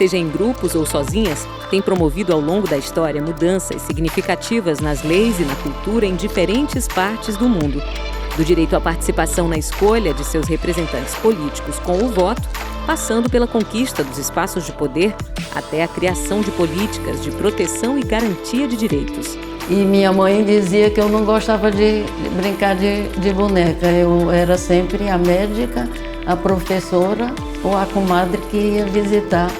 seja em grupos ou sozinhas, tem promovido ao longo da história mudanças significativas nas leis e na cultura em diferentes partes do mundo. Do direito à participação na escolha de seus representantes políticos com o voto, passando pela conquista dos espaços de poder, até a criação de políticas de proteção e garantia de direitos. E minha mãe dizia que eu não gostava de brincar de boneca. Eu era sempre a médica, a professora ou a comadre que ia visitar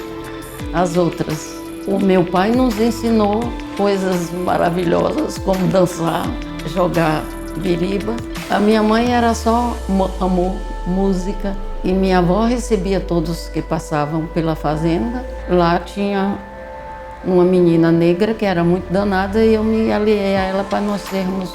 as outras. O meu pai nos ensinou coisas maravilhosas, como dançar, jogar biriba. A minha mãe era só amor, música. E minha avó recebia todos que passavam pela fazenda. Lá tinha uma menina negra que era muito danada e eu me aliei a ela para nós sermos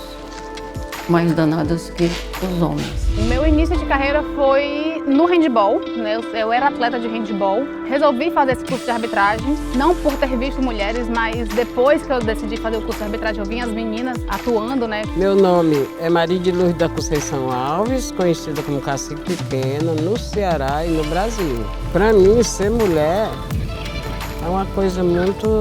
mais danadas que os homens. O meu início de carreira foi no handball, né? Eu era atleta de handball. Resolvi fazer esse curso de arbitragem, não por ter visto mulheres, mas depois que eu decidi fazer o curso de arbitragem, eu vi as meninas atuando, né? Meu nome é Maria de Luz da Conceição Alves, conhecida como Cacique Pequeno, no Ceará e no Brasil. Para mim, ser mulher é uma coisa muito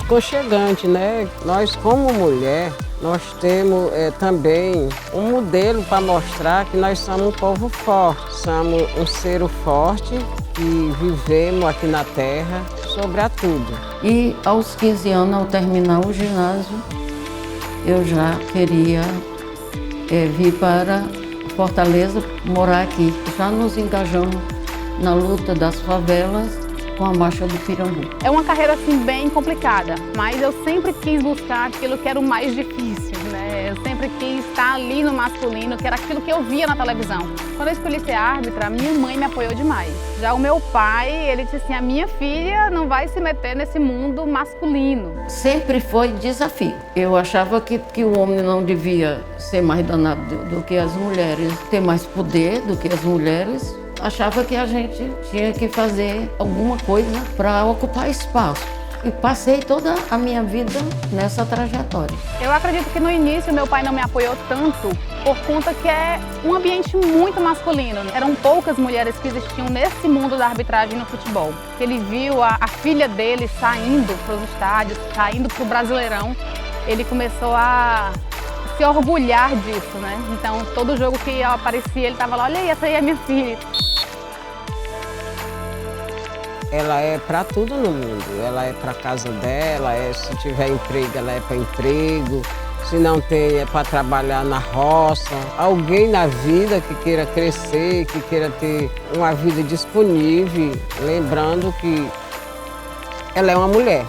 aconchegante, né? Nós, como mulher, nós temos também um modelo para mostrar que nós somos um povo forte, somos um ser forte que vivemos aqui na terra sobre a tudo. E aos 15 anos, ao terminar o ginásio, eu já queria vir para Fortaleza, morar aqui. Já nos engajamos na luta das favelas com a Marcha do Pirambu. É uma carreira assim bem complicada, mas eu sempre quis buscar aquilo que era o mais difícil, né? Eu sempre quis estar ali no masculino, que era aquilo que eu via na televisão. Quando eu escolhi ser árbitra, a minha mãe me apoiou demais. Já o meu pai, ele disse assim, a minha filha não vai se meter nesse mundo masculino. Sempre foi desafio. Eu achava que o homem não devia ser mais danado do que as mulheres, ter mais poder do que as mulheres. Achava que a gente tinha que fazer alguma coisa para ocupar espaço. E passei toda a minha vida nessa trajetória. Eu acredito que no início meu pai não me apoiou tanto por conta que é um ambiente muito masculino. Eram poucas mulheres que existiam nesse mundo da arbitragem no futebol. Ele viu a filha dele saindo para os estádios, saindo para o Brasileirão. Ele começou a se orgulhar disso, né? Então todo jogo que aparecia ele estava lá, olha aí, essa aí é minha filha. Ela é para tudo no mundo, ela é para casa dela, se tiver emprego, ela é para emprego, se não tem, é para trabalhar na roça. Alguém na vida que queira crescer, que queira ter uma vida disponível, lembrando que ela é uma mulher.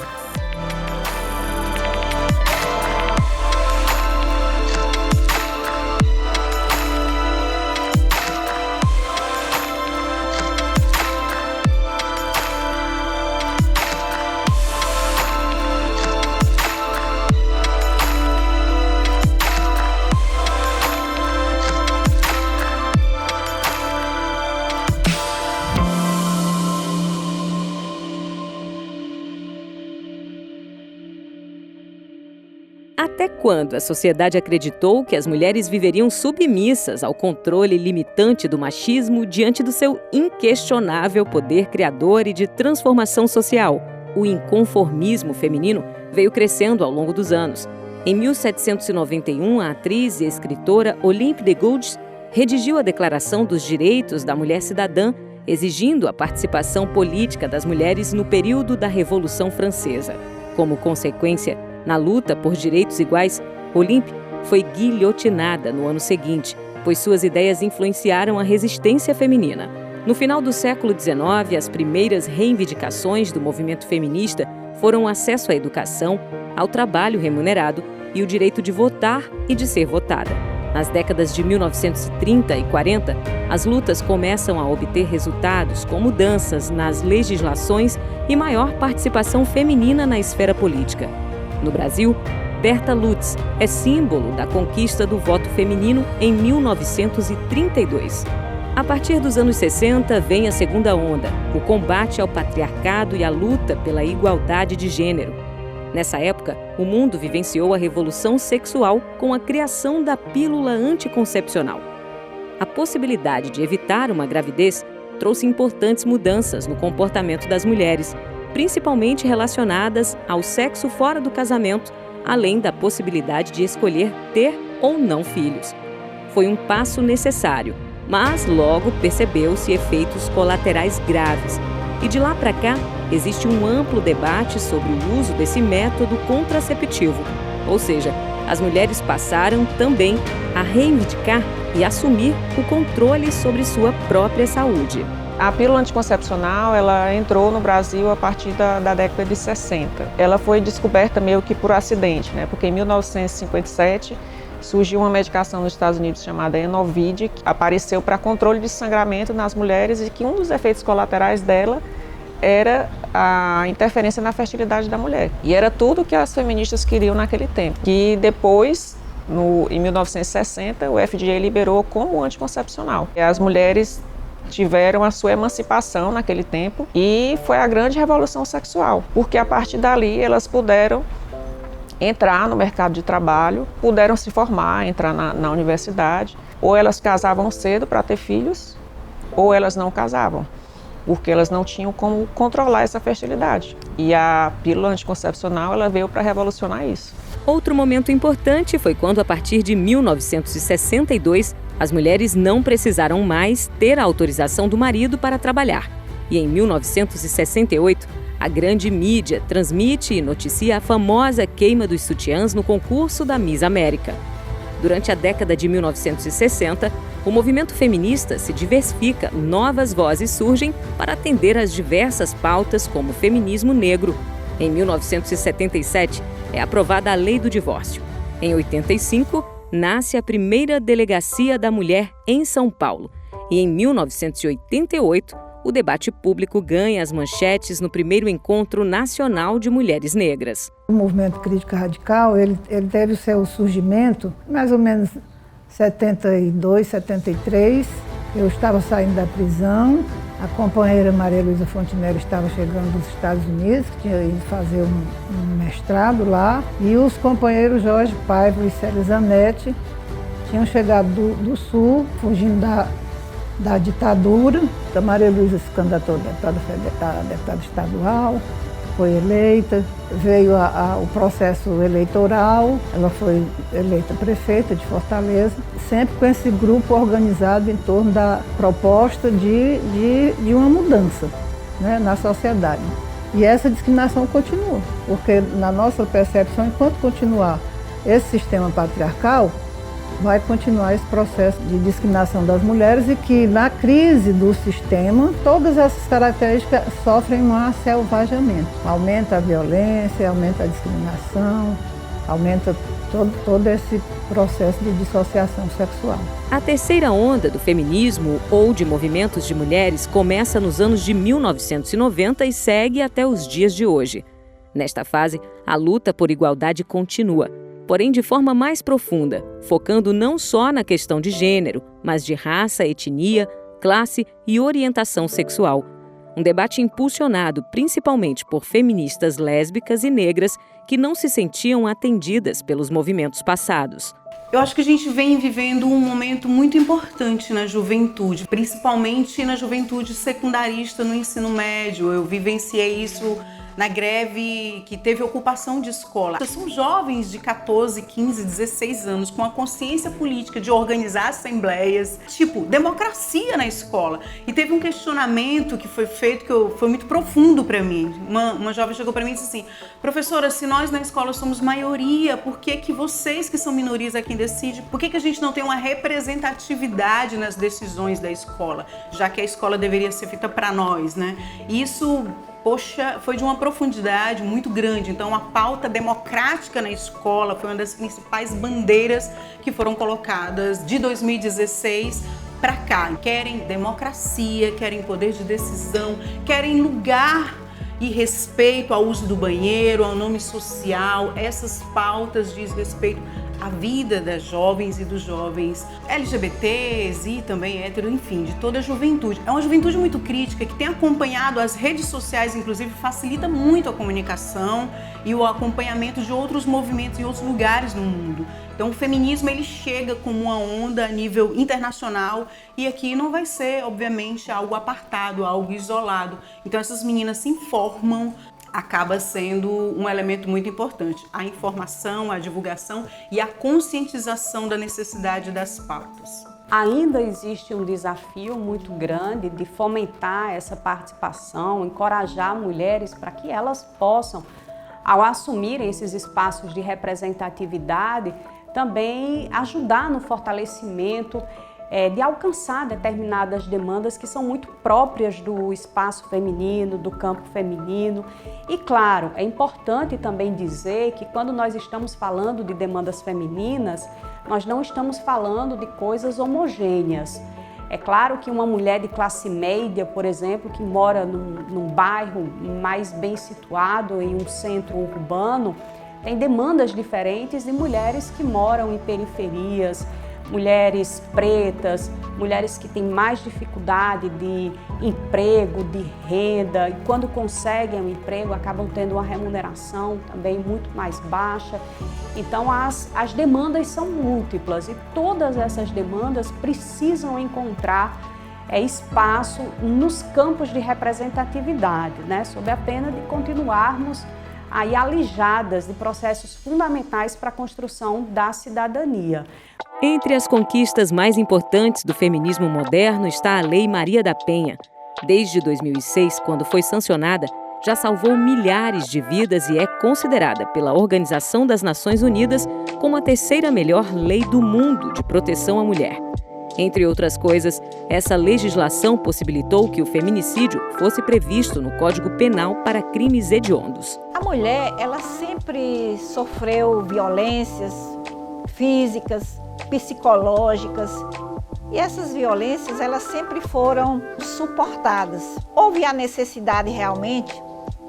Até quando a sociedade acreditou que as mulheres viveriam submissas ao controle limitante do machismo diante do seu inquestionável poder criador e de transformação social? O inconformismo feminino veio crescendo ao longo dos anos. Em 1791, a atriz e escritora Olympe de Gouges redigiu a Declaração dos Direitos da Mulher Cidadã, exigindo a participação política das mulheres no período da Revolução Francesa. Como consequência, na luta por direitos iguais, Olympe foi guilhotinada no ano seguinte, pois suas ideias influenciaram a resistência feminina. No final do século XIX, as primeiras reivindicações do movimento feminista foram o acesso à educação, ao trabalho remunerado e o direito de votar e de ser votada. Nas décadas de 1930 e 40, as lutas começam a obter resultados com mudanças nas legislações e maior participação feminina na esfera política. No Brasil, Berta Lutz é símbolo da conquista do voto feminino em 1932. A partir dos anos 60, vem a segunda onda, o combate ao patriarcado e a luta pela igualdade de gênero. Nessa época, o mundo vivenciou a revolução sexual com a criação da pílula anticoncepcional. A possibilidade de evitar uma gravidez trouxe importantes mudanças no comportamento das mulheres, principalmente relacionadas ao sexo fora do casamento, além da possibilidade de escolher ter ou não filhos. Foi um passo necessário, mas logo percebeu-se efeitos colaterais graves. E de lá para cá, existe um amplo debate sobre o uso desse método contraceptivo. Ou seja, as mulheres passaram também a reivindicar e assumir o controle sobre sua própria saúde. A pílula anticoncepcional, ela entrou no Brasil a partir da década de 60. Ela foi descoberta meio que por acidente, né? Porque em 1957 surgiu uma medicação nos Estados Unidos chamada Enovid, que apareceu para controle de sangramento nas mulheres e que um dos efeitos colaterais dela era a interferência na fertilidade da mulher. E era tudo que as feministas queriam naquele tempo. Que depois, em 1960, o FDA liberou como anticoncepcional. E as mulheres tiveram a sua emancipação naquele tempo e foi a grande revolução sexual, porque a partir dali elas puderam entrar no mercado de trabalho, puderam se formar, entrar na universidade, ou elas casavam cedo para ter filhos, ou elas não casavam, porque elas não tinham como controlar essa fertilidade. E a pílula anticoncepcional, ela veio para revolucionar isso. Outro momento importante foi quando, a partir de 1962, as mulheres não precisaram mais ter a autorização do marido para trabalhar. E em 1968, a grande mídia transmite e noticia a famosa queima dos sutiãs no concurso da Miss América. Durante a década de 1960, o movimento feminista se diversifica, novas vozes surgem para atender às diversas pautas como o feminismo negro. Em 1977, é aprovada a Lei do Divórcio. Em 85, nasce a primeira Delegacia da Mulher em São Paulo. E em 1988, o debate público ganha as manchetes no primeiro Encontro Nacional de Mulheres Negras. O movimento crítica radical, ele teve o seu surgimento mais ou menos 72, 73. Eu estava saindo da prisão, a companheira Maria Luísa Fontenelle estava chegando dos Estados Unidos, que tinha ido fazer um mestrado lá, e os companheiros Jorge Paiva e Célia Zanetti tinham chegado do Sul, fugindo da ditadura. A Maria Luísa se candidatou a deputada estadual, foi eleita, veio o processo eleitoral, ela foi eleita prefeita de Fortaleza, sempre com esse grupo organizado em torno da proposta de uma mudança, né, na sociedade. E essa discriminação continua, porque na nossa percepção, enquanto continuar esse sistema patriarcal, vai continuar esse processo de discriminação das mulheres e que na crise do sistema, todas essas características sofrem um asselvajamento. Aumenta a violência, aumenta a discriminação, aumenta todo esse processo de dissociação sexual. A terceira onda do feminismo ou de movimentos de mulheres começa nos anos de 1990 e segue até os dias de hoje. Nesta fase, a luta por igualdade continua, porém de forma mais profunda, focando não só na questão de gênero, mas de raça, etnia, classe e orientação sexual. Um debate impulsionado principalmente por feministas lésbicas e negras que não se sentiam atendidas pelos movimentos passados. Eu acho que a gente vem vivendo um momento muito importante na juventude, principalmente na juventude secundarista no ensino médio. Eu vivenciei isso na greve que teve ocupação de escola. São jovens de 14, 15, 16 anos com a consciência política de organizar assembleias, tipo, democracia na escola. E teve um questionamento que foi feito que foi muito profundo para mim. Uma jovem chegou para mim e disse assim: professora, se nós na escola somos maioria, por que vocês que são minorias é quem decide? Por que a gente não tem uma representatividade nas decisões da escola, já que a escola deveria ser feita para nós, né? Isso, poxa, foi de uma profundidade muito grande. Então, a pauta democrática na escola foi uma das principais bandeiras que foram colocadas de 2016 para cá. Querem democracia, querem poder de decisão, querem lugar e respeito ao uso do banheiro, ao nome social. Essas pautas diz respeito a vida das jovens e dos jovens LGBTs e também hétero, enfim, de toda a juventude. É uma juventude muito crítica que tem acompanhado as redes sociais, inclusive facilita muito a comunicação e o acompanhamento de outros movimentos em outros lugares no mundo. Então o feminismo ele chega como uma onda a nível internacional e aqui não vai ser, obviamente, algo apartado, algo isolado. Então essas meninas se informam, acaba sendo um elemento muito importante. A informação, a divulgação e a conscientização da necessidade das pautas. Ainda existe um desafio muito grande de fomentar essa participação, encorajar mulheres para que elas possam, ao assumirem esses espaços de representatividade, também ajudar no fortalecimento de alcançar determinadas demandas que são muito próprias do espaço feminino, do campo feminino. E claro, é importante também dizer que quando nós estamos falando de demandas femininas, nós não estamos falando de coisas homogêneas. É claro que uma mulher de classe média, por exemplo, que mora num bairro mais bem situado, em um centro urbano, tem demandas diferentes de mulheres que moram em periferias, mulheres pretas, mulheres que têm mais dificuldade de emprego, de renda, e quando conseguem um emprego acabam tendo uma remuneração também muito mais baixa. Então as demandas são múltiplas e todas essas demandas precisam encontrar espaço nos campos de representatividade, né? Sob a pena de continuarmos aí alijadas de processos fundamentais para a construção da cidadania. Entre as conquistas mais importantes do feminismo moderno está a Lei Maria da Penha. Desde 2006, quando foi sancionada, já salvou milhares de vidas e é considerada pela Organização das Nações Unidas como a terceira melhor lei do mundo de proteção à mulher. Entre outras coisas, essa legislação possibilitou que o feminicídio fosse previsto no Código Penal para crimes hediondos. A mulher, ela sempre sofreu violências físicas, psicológicas, e essas violências elas sempre foram suportadas. Houve a necessidade realmente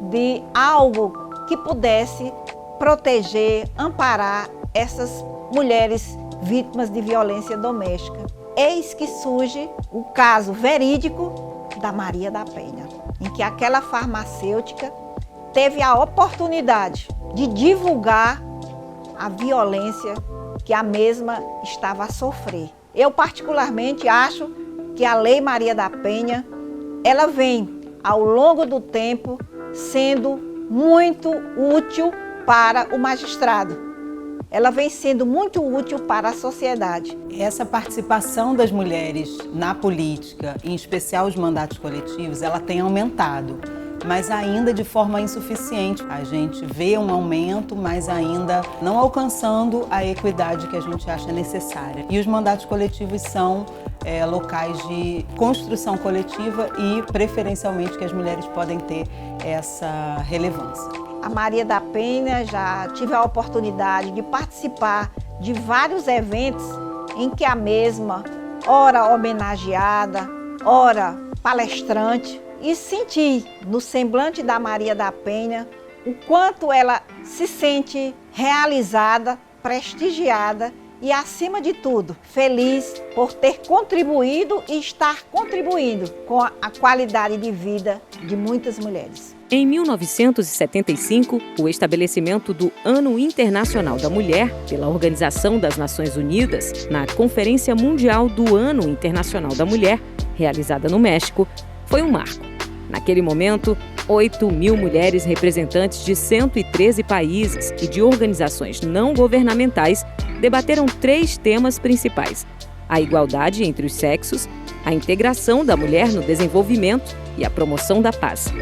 de algo que pudesse proteger, amparar essas mulheres vítimas de violência doméstica. Eis que surge o caso verídico da Maria da Penha, em que aquela farmacêutica teve a oportunidade de divulgar a violência que a mesma estava a sofrer. Eu particularmente acho que a Lei Maria da Penha, ela vem ao longo do tempo sendo muito útil para o magistrado. Ela vem sendo muito útil para a sociedade. Essa participação das mulheres na política, em especial os mandatos coletivos, ela tem aumentado, mas ainda de forma insuficiente. A gente vê um aumento, mas ainda não alcançando a equidade que a gente acha necessária. E os mandatos coletivos são locais de construção coletiva e, preferencialmente, que as mulheres podem ter essa relevância. A Maria da Penha já tive a oportunidade de participar de vários eventos em que a mesma, ora homenageada, ora palestrante, e senti no semblante da Maria da Penha o quanto ela se sente realizada, prestigiada e, acima de tudo, feliz por ter contribuído e estar contribuindo com a qualidade de vida de muitas mulheres. Em 1975, o estabelecimento do Ano Internacional da Mulher pela Organização das Nações Unidas, na Conferência Mundial do Ano Internacional da Mulher, realizada no México, foi um marco. Naquele momento, 8.000 mulheres representantes de 113 países e de organizações não governamentais debateram 3 temas principais: a igualdade entre os sexos, a integração da mulher no desenvolvimento e a promoção da paz.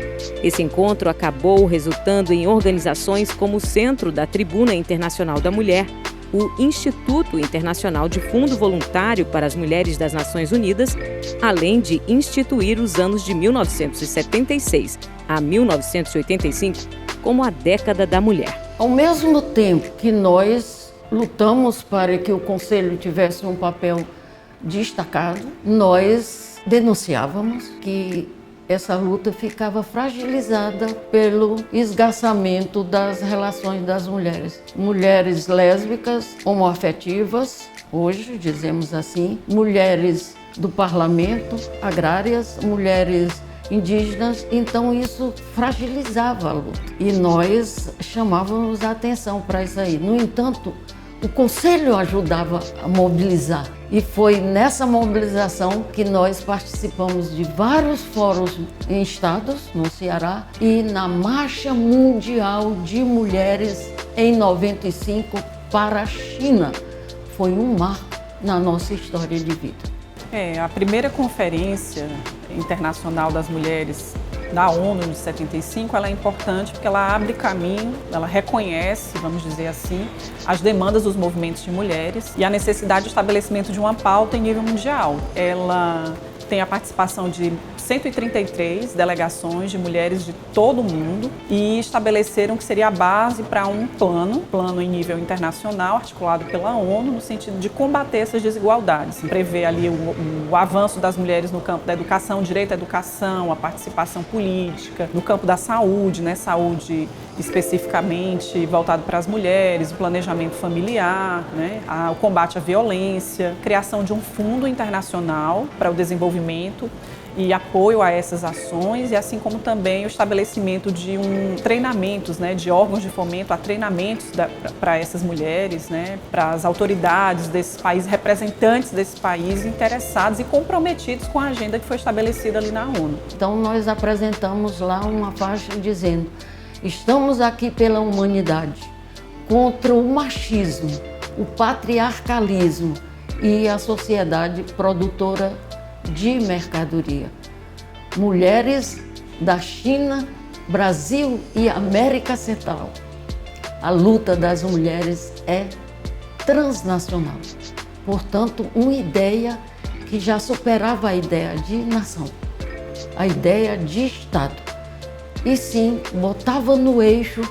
Esse encontro acabou resultando em organizações como o Centro da Tribuna Internacional da Mulher, o Instituto Internacional de Fundo Voluntário para as Mulheres das Nações Unidas, além de instituir os anos de 1976 a 1985 como a década da mulher. Ao mesmo tempo que nós lutamos para que o Conselho tivesse um papel destacado, nós denunciávamos que essa luta ficava fragilizada pelo esgarçamento das relações das mulheres. Mulheres lésbicas, homoafetivas, hoje dizemos assim, mulheres do parlamento, agrárias, mulheres indígenas, então isso fragilizava a luta. E nós chamávamos a atenção para isso aí. No entanto, o Conselho ajudava a mobilizar. E foi nessa mobilização que nós participamos de vários fóruns em estados, no Ceará, e na Marcha Mundial de Mulheres em 95 para a China. Foi um marco na nossa história de vida. A primeira conferência internacional das mulheres da ONU de 75, ela é importante porque ela abre caminho, ela reconhece, vamos dizer assim, as demandas dos movimentos de mulheres e a necessidade de estabelecimento de uma pauta em nível mundial. Ela tem a participação de 133 delegações de mulheres de todo o mundo e estabeleceram que seria a base para um plano em nível internacional, articulado pela ONU, no sentido de combater essas desigualdades. Prevê ali o avanço das mulheres no campo da educação, direito à educação, a participação política, no campo da saúde, saúde especificamente voltado para as mulheres, o planejamento familiar, o combate à violência, criação de um fundo internacional para o desenvolvimento e apoio a essas ações, e assim como também o estabelecimento de treinamentos, de órgãos de fomento a treinamentos para essas mulheres, para as autoridades desses países, representantes desses países interessados e comprometidos com a agenda que foi estabelecida ali na ONU. Então nós apresentamos lá uma faixa dizendo: estamos aqui pela humanidade, contra o machismo, o patriarcalismo e a sociedade produtora de mercadoria. Mulheres da China, Brasil e América Central. A luta das mulheres é transnacional. Portanto, uma ideia que já superava a ideia de nação, a ideia de Estado. E sim, botava no eixo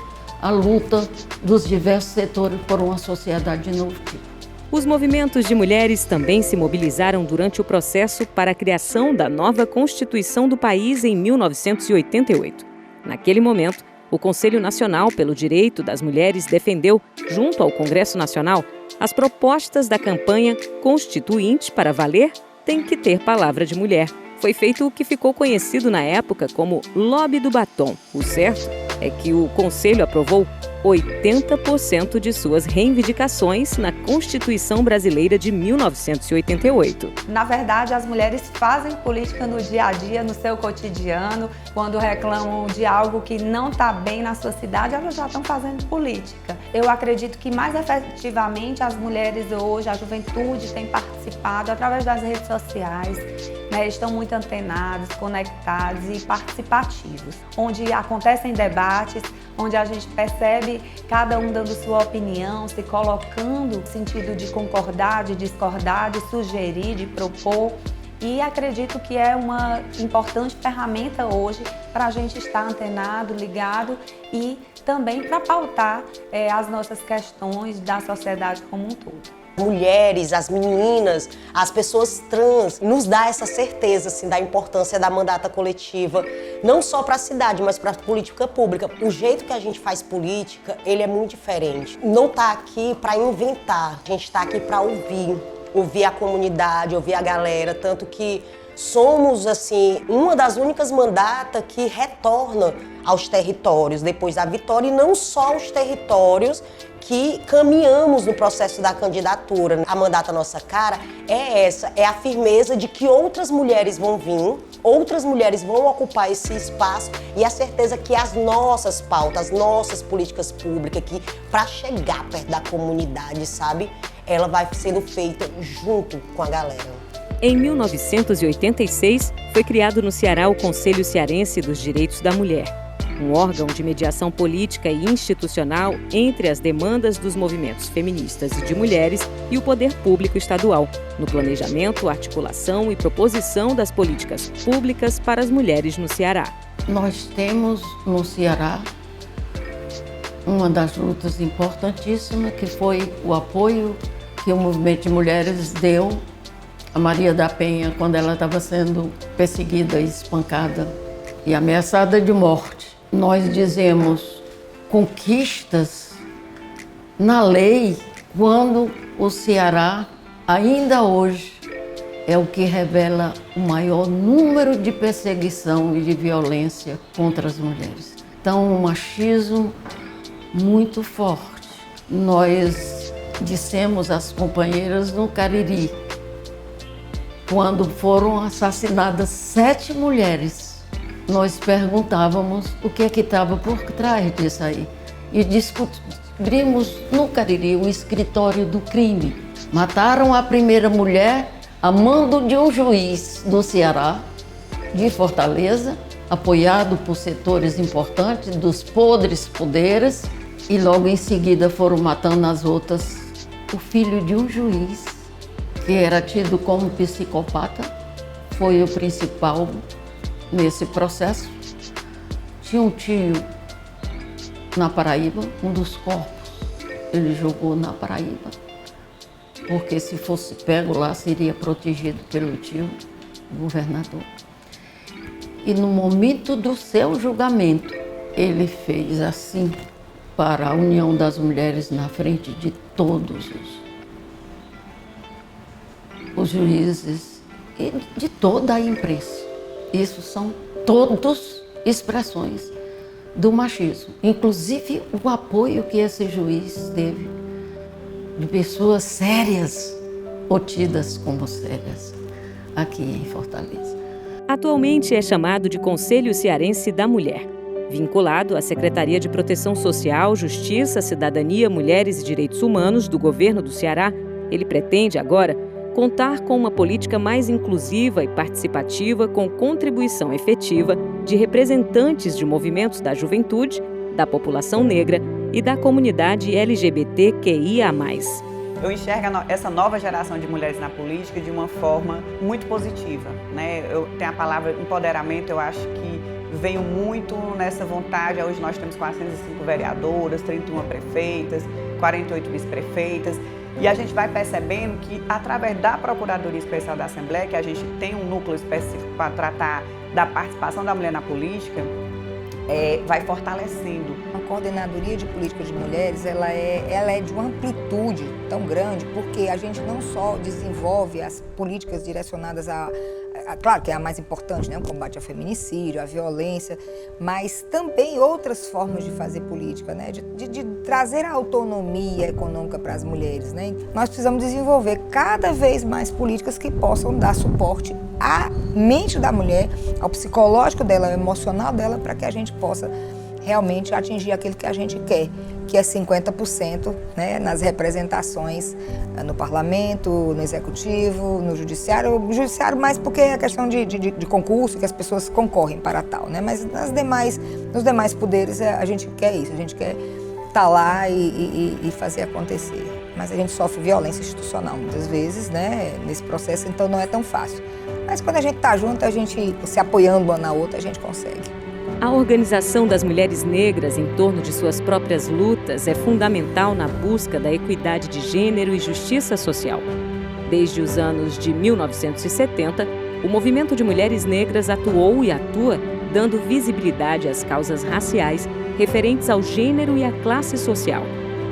a luta dos diversos setores por uma sociedade de novo tipo. Os movimentos de mulheres também se mobilizaram durante o processo para a criação da nova Constituição do país em 1988. Naquele momento, o Conselho Nacional pelo Direito das Mulheres defendeu, junto ao Congresso Nacional, as propostas da campanha Constituinte para Valer tem que ter palavra de mulher. Foi feito o que ficou conhecido na época como Lobby do Batom. O certo é que o Conselho aprovou 80% de suas reivindicações na Constituição Brasileira de 1988. Na verdade, as mulheres fazem política no dia a dia, no seu cotidiano. Quando reclamam de algo que não está bem na sua cidade, elas já estão fazendo política. Eu acredito que mais efetivamente as mulheres hoje, a juventude tem participado através das redes sociais, estão muito antenados, conectados e participativos, onde acontecem debates, onde a gente percebe cada um dando sua opinião, se colocando no sentido de concordar, de discordar, de sugerir, de propor. E acredito que é uma importante ferramenta hoje para a gente estar antenado, ligado e também para pautar as nossas questões da sociedade como um todo. Mulheres, as meninas, as pessoas trans, nos dá essa certeza assim, da importância da mandata coletiva, não só para a cidade, mas para a política pública. O jeito que a gente faz política, ele é muito diferente. Não está aqui para inventar, a gente está aqui para ouvir a comunidade, ouvir a galera, tanto que somos assim uma das únicas mandatas que retorna aos territórios depois da vitória, e não só aos territórios que caminhamos no processo da candidatura. A mandata Nossa Cara é essa, é a firmeza de que outras mulheres vão vir, outras mulheres vão ocupar esse espaço, e a certeza que as nossas pautas, as nossas políticas públicas aqui, para chegar perto da comunidade, sabe? Ela vai sendo feita junto com a galera. Em 1986, foi criado no Ceará o Conselho Cearense dos Direitos da Mulher, um órgão de mediação política e institucional entre as demandas dos movimentos feministas e de mulheres e o poder público estadual, no planejamento, articulação e proposição das políticas públicas para as mulheres no Ceará. Nós temos no Ceará uma das lutas importantíssimas, que foi o apoio que o movimento de mulheres deu a Maria da Penha quando ela estava sendo perseguida e espancada e ameaçada de morte. Nós dizemos conquistas na lei quando o Ceará, ainda hoje, é o que revela o maior número de perseguição e de violência contra as mulheres. Então, um machismo muito forte. Nós dissemos às companheiras no Cariri, quando foram assassinadas 7 mulheres, nós perguntávamos o que é que estava por trás disso aí. E descobrimos no Cariri o escritório do crime. Mataram a primeira mulher a mando de um juiz do Ceará, de Fortaleza, apoiado por setores importantes dos podres poderes, e logo em seguida foram matando as outras. O filho de um juiz, que era tido como psicopata, foi o principal nesse processo. Tinha um tio na Paraíba, um dos corpos ele jogou na Paraíba, porque se fosse pego lá seria protegido pelo tio, o governador. E no momento do seu julgamento, ele fez assim para a União das Mulheres na frente de todos os juízes e de toda a imprensa. Isso são todas expressões do machismo, inclusive o apoio que esse juiz teve de pessoas sérias ou tidas como sérias aqui em Fortaleza. Atualmente é chamado de Conselho Cearense da Mulher. Vinculado à Secretaria de Proteção Social, Justiça, Cidadania, Mulheres e Direitos Humanos do governo do Ceará, ele pretende agora contar com uma política mais inclusiva e participativa, com contribuição efetiva de representantes de movimentos da juventude, da população negra e da comunidade LGBTQIA+. Eu enxergo essa nova geração de mulheres na política de uma forma muito positiva, né? Eu tenho a palavra empoderamento, eu acho que veio muito nessa vontade. Hoje nós temos 405 vereadoras, 31 prefeitas, 48 vice-prefeitas, e a gente vai percebendo que através da Procuradoria Especial da Assembleia, que a gente tem um núcleo específico para tratar da participação da mulher na política, vai fortalecendo. A Coordenadoria de Política de Mulheres, ela é de uma amplitude tão grande, porque a gente não só desenvolve as políticas direcionadas claro que é a mais importante, né? O combate ao feminicídio, à violência, mas também outras formas de fazer política, né? De trazer a autonomia econômica para as mulheres, né? Nós precisamos desenvolver cada vez mais políticas que possam dar suporte à mente da mulher, ao psicológico dela, ao emocional dela, para que a gente possa realmente atingir aquilo que a gente quer, que é 50%, né, nas representações no parlamento, no executivo, no judiciário. O judiciário mais porque é questão de concurso, que as pessoas concorrem para tal, né? Mas nos demais poderes a gente quer isso, a gente quer estar lá e fazer acontecer. Mas a gente sofre violência institucional muitas vezes, né, nesse processo, então não é tão fácil. Mas quando a gente está junto, a gente se apoiando uma na outra, a gente consegue. A organização das mulheres negras em torno de suas próprias lutas é fundamental na busca da equidade de gênero e justiça social. Desde os anos de 1970, o movimento de mulheres negras atuou e atua dando visibilidade às causas raciais referentes ao gênero e à classe social.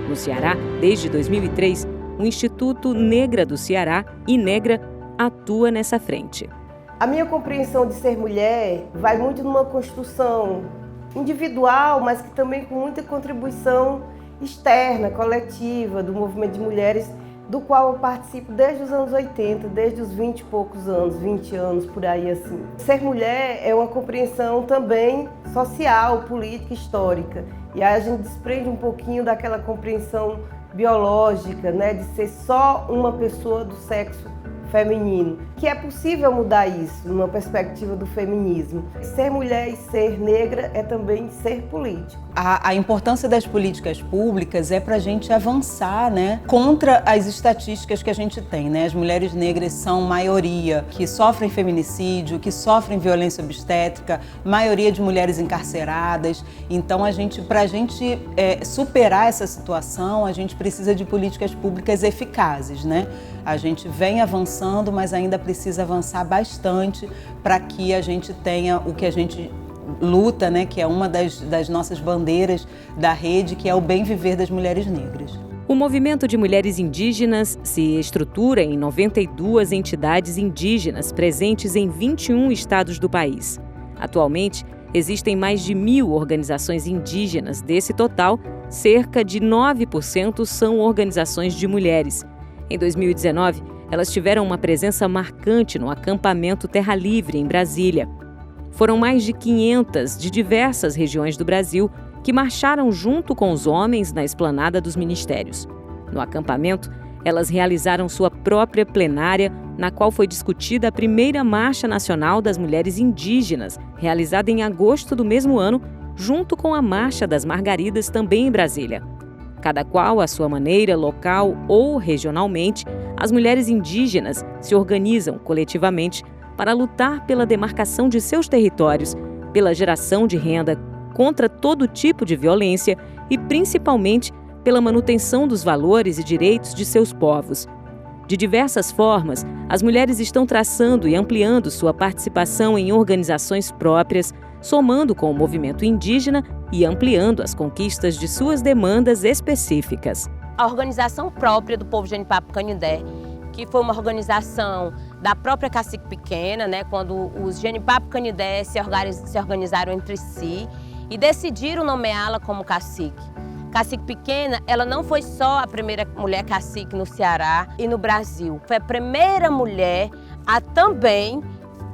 No Ceará, desde 2003, o Instituto Negra do Ceará, INEGRA, atua nessa frente. A minha compreensão de ser mulher vai muito numa construção individual, mas que também com muita contribuição externa, coletiva, do movimento de mulheres, do qual eu participo desde os anos 80, desde os 20 e poucos anos, 20 anos, por aí assim. Ser mulher é uma compreensão também social, política, histórica. E aí a gente desprende um pouquinho daquela compreensão biológica, né, de ser só uma pessoa do sexo feminino, que é possível mudar isso numa perspectiva do feminismo. Ser mulher e ser negra é também ser político. A importância das políticas públicas é para a gente avançar, né, contra as estatísticas que a gente tem, né? As mulheres negras são maioria que sofrem feminicídio, que sofrem violência obstétrica, maioria de mulheres encarceradas. Então, para a gente superar essa situação, a gente precisa de políticas públicas eficazes, né? A gente vem avançando, mas ainda precisa avançar bastante para que a gente tenha o que a gente luta, né, que é uma das nossas bandeiras da rede, que é o bem viver das mulheres negras. O movimento de mulheres indígenas se estrutura em 92 entidades indígenas presentes em 21 estados do país. Atualmente, existem mais de 1.000 organizações indígenas. Desse total, cerca de 9% são organizações de mulheres. Em 2019, elas tiveram uma presença marcante no acampamento Terra Livre, em Brasília. Foram mais de 500 de diversas regiões do Brasil que marcharam junto com os homens na esplanada dos ministérios. No acampamento, elas realizaram sua própria plenária, na qual foi discutida a primeira Marcha Nacional das Mulheres Indígenas, realizada em agosto do mesmo ano, junto com a Marcha das Margaridas, também em Brasília. Cada qual à sua maneira, local ou regionalmente, as mulheres indígenas se organizam coletivamente para lutar pela demarcação de seus territórios, pela geração de renda, contra todo tipo de violência e, principalmente, pela manutenção dos valores e direitos de seus povos. De diversas formas, as mulheres estão traçando e ampliando sua participação em organizações próprias, somando com o movimento indígena e ampliando as conquistas de suas demandas específicas. A organização própria do povo Genipapo-Canindé, que foi uma organização da própria Cacique Pequena, né, quando os Genipapo-Canindé se organizaram entre si e decidiram nomeá-la como cacique. Cacique Pequena, ela não foi só a primeira mulher cacique no Ceará e no Brasil. Foi a primeira mulher a também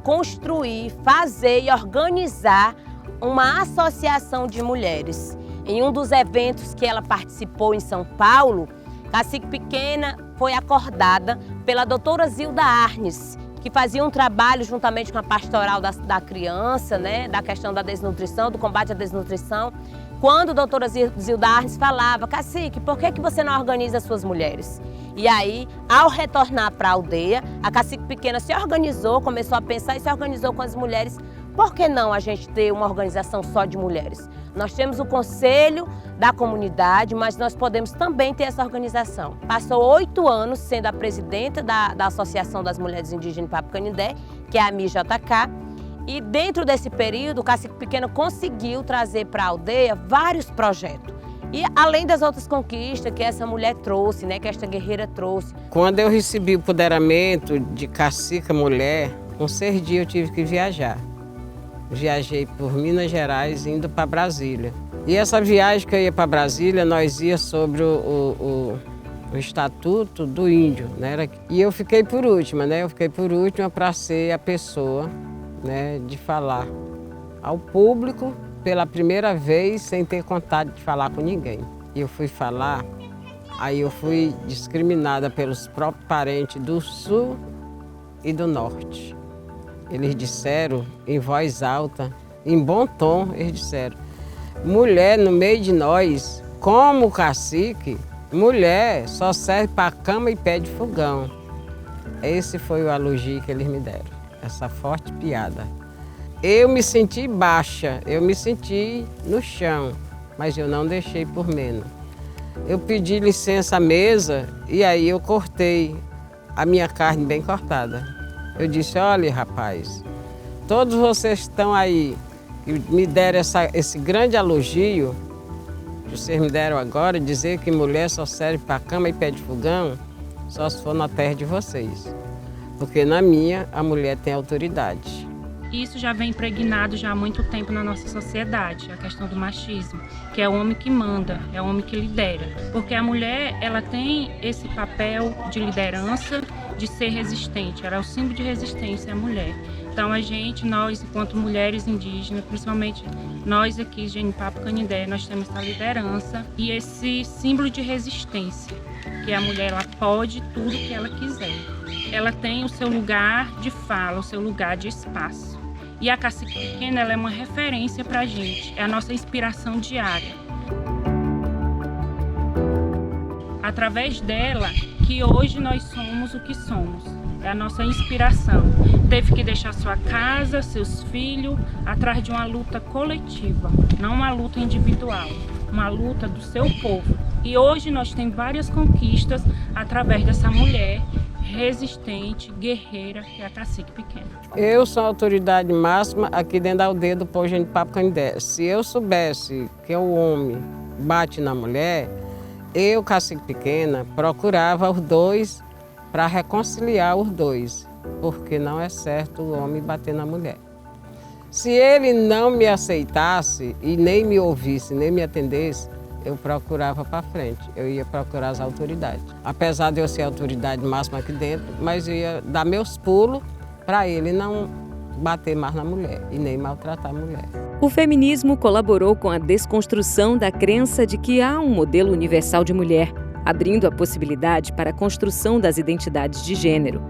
construir, fazer e organizar uma associação de mulheres. Em um dos eventos que ela participou em São Paulo, Cacique Pequena foi acordada pela doutora Zilda Arnes, que fazia um trabalho juntamente com a pastoral da criança, né, da questão da desnutrição, do combate à desnutrição, quando a doutora Zilda Arnes falava: cacique, por que você não organiza as suas mulheres? E aí, ao retornar para a aldeia, a Cacique Pequena se organizou, começou a pensar e se organizou com as mulheres. Por que não a gente ter uma organização só de mulheres? Nós temos o conselho da comunidade, mas nós podemos também ter essa organização. Passou 8 anos sendo a presidenta da Associação das Mulheres Indígenas de Papo-Canindé, que é a MIJK, e dentro desse período, o Cacique Pequena conseguiu trazer para a aldeia vários projetos. E além das outras conquistas que essa mulher trouxe, né, que esta guerreira trouxe. Quando eu recebi o empoderamento de cacica mulher, com 6 dias eu tive que viajar. Viajei por Minas Gerais, indo para Brasília. E essa viagem que eu ia para Brasília, nós ia sobre o Estatuto do Índio, né? E eu fiquei por última, né? Eu fiquei por última para ser a pessoa, né, de falar ao público pela primeira vez, sem ter contato de falar com ninguém. E eu fui falar, aí eu fui discriminada pelos próprios parentes do Sul e do Norte. Eles disseram, em voz alta, em bom tom, eles disseram: mulher no meio de nós, como cacique, mulher só serve para cama e pé de fogão. Esse foi o elogio que eles me deram, essa forte piada. Eu me senti baixa, eu me senti no chão, mas eu não deixei por menos. Eu pedi licença à mesa e aí eu cortei a minha carne bem cortada. Eu disse: olha, rapaz, todos vocês estão aí e me deram esse grande elogio que vocês me deram agora, dizer que mulher só serve para cama e pé de fogão, só se for na terra de vocês. Porque na minha, a mulher tem autoridade. Isso já vem impregnado já há muito tempo na nossa sociedade, a questão do machismo, que é o homem que manda, é o homem que lidera. Porque a mulher, ela tem esse papel de liderança, de ser resistente, ela é o símbolo de resistência, a mulher. Então nós, enquanto mulheres indígenas, principalmente nós aqui, Genipapo-Canindé, nós temos essa liderança e esse símbolo de resistência, que a mulher, ela pode tudo que ela quiser. Ela tem o seu lugar de fala, o seu lugar de espaço. E a Cacique Pequena, ela é uma referência para a gente, é a nossa inspiração diária. Através dela, que hoje nós somos o que somos, é a nossa inspiração. Teve que deixar sua casa, seus filhos, atrás de uma luta coletiva, não uma luta individual, uma luta do seu povo. E hoje nós temos várias conquistas através dessa mulher resistente, guerreira, que é a Cacique Pequena. Eu sou a autoridade máxima aqui dentro da aldeia do povo Genipapo Canindé. Se eu soubesse que o homem bate na mulher, eu, Cacique Pequena, procurava os dois para reconciliar os dois, porque não é certo o homem bater na mulher. Se ele não me aceitasse e nem me ouvisse, nem me atendesse, eu procurava para frente, eu ia procurar as autoridades. Apesar de eu ser a autoridade máxima aqui dentro, mas eu ia dar meus pulos para ele não bater mais na mulher e nem maltratar a mulher. O feminismo colaborou com a desconstrução da crença de que há um modelo universal de mulher, abrindo a possibilidade para a construção das identidades de gênero.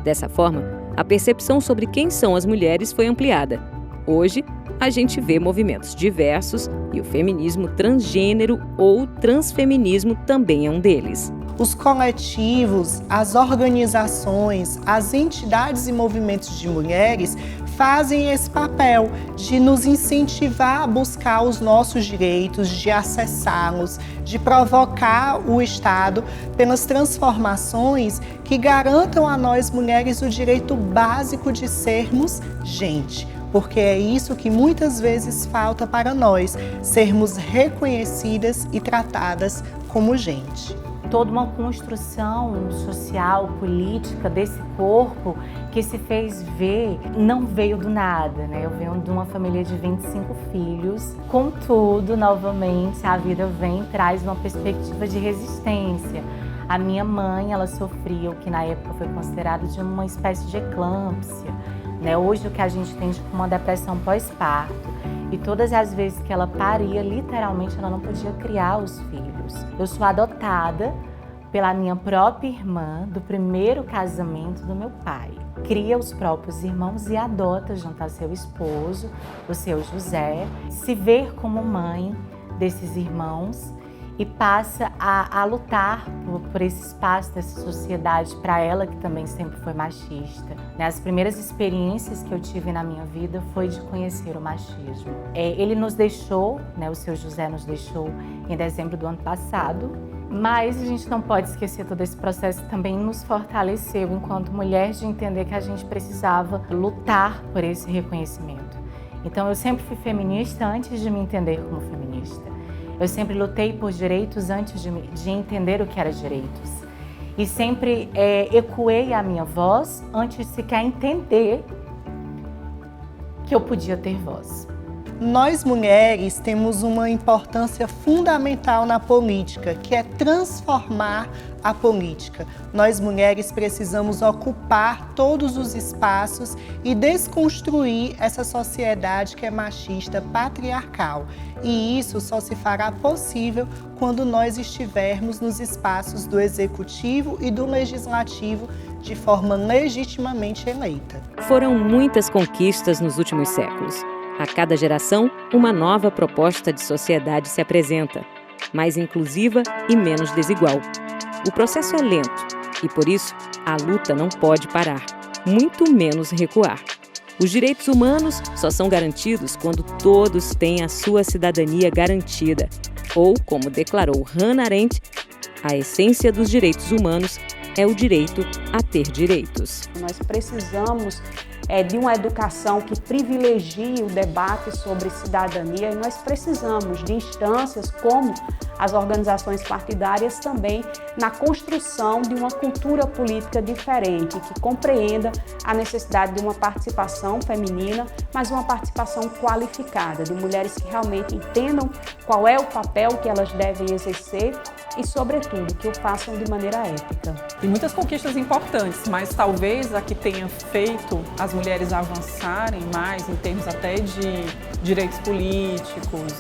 Dessa forma, a percepção sobre quem são as mulheres foi ampliada. Hoje, a gente vê movimentos diversos e o feminismo transgênero ou transfeminismo também é um deles. Os coletivos, as organizações, as entidades e movimentos de mulheres fazem esse papel de nos incentivar a buscar os nossos direitos, de acessá-los, de provocar o Estado pelas transformações que garantam a nós mulheres o direito básico de sermos gente. Porque é isso que muitas vezes falta para nós, sermos reconhecidas e tratadas como gente. Toda uma construção social, política desse corpo que se fez ver, não veio do nada, né? Eu venho de uma família de 25 filhos, contudo, novamente, a vida vem e traz uma perspectiva de resistência. A minha mãe, ela sofria o que na época foi considerado de uma espécie de eclâmpsia, né? Hoje o que a gente tem como uma depressão pós-parto. E todas as vezes que ela paria, literalmente ela não podia criar os filhos. Eu sou adotada pela minha própria irmã do primeiro casamento do meu pai. Cria os próprios irmãos e adota junto a seu esposo, o seu José, se ver como mãe desses irmãos e passa a lutar por esse espaço dessa sociedade para ela, que também sempre foi machista. As primeiras experiências que eu tive na minha vida foi de conhecer o machismo. Ele nos deixou, o seu José nos deixou em dezembro do ano passado, mas a gente não pode esquecer todo esse processo que também nos fortaleceu enquanto mulher de entender que a gente precisava lutar por esse reconhecimento. Então eu sempre fui feminista antes de me entender como feminista. Eu sempre lutei por direitos antes de entender o que era direitos. E sempre ecoei a minha voz antes de sequer entender que eu podia ter voz. Nós mulheres temos uma importância fundamental na política, que é transformar a política. Nós mulheres precisamos ocupar todos os espaços e desconstruir essa sociedade que é machista, patriarcal. E isso só se fará possível quando nós estivermos nos espaços do executivo e do legislativo de forma legitimamente eleita. Foram muitas conquistas nos últimos séculos. A cada geração, uma nova proposta de sociedade se apresenta, mais inclusiva e menos desigual. O processo é lento e, por isso, a luta não pode parar, muito menos recuar. Os direitos humanos só são garantidos quando todos têm a sua cidadania garantida. Ou, como declarou Hannah Arendt, a essência dos direitos humanos é o direito a ter direitos. Nós precisamos de uma educação que privilegie o debate sobre cidadania e nós precisamos de instâncias como as organizações partidárias também na construção de uma cultura política diferente, que compreenda a necessidade de uma participação feminina, mas uma participação qualificada, de mulheres que realmente entendam qual é o papel que elas devem exercer e, sobretudo, que o façam de maneira ética. Tem muitas conquistas importantes, mas talvez a que tenha feito as mulheres avançarem mais em termos até de direitos políticos,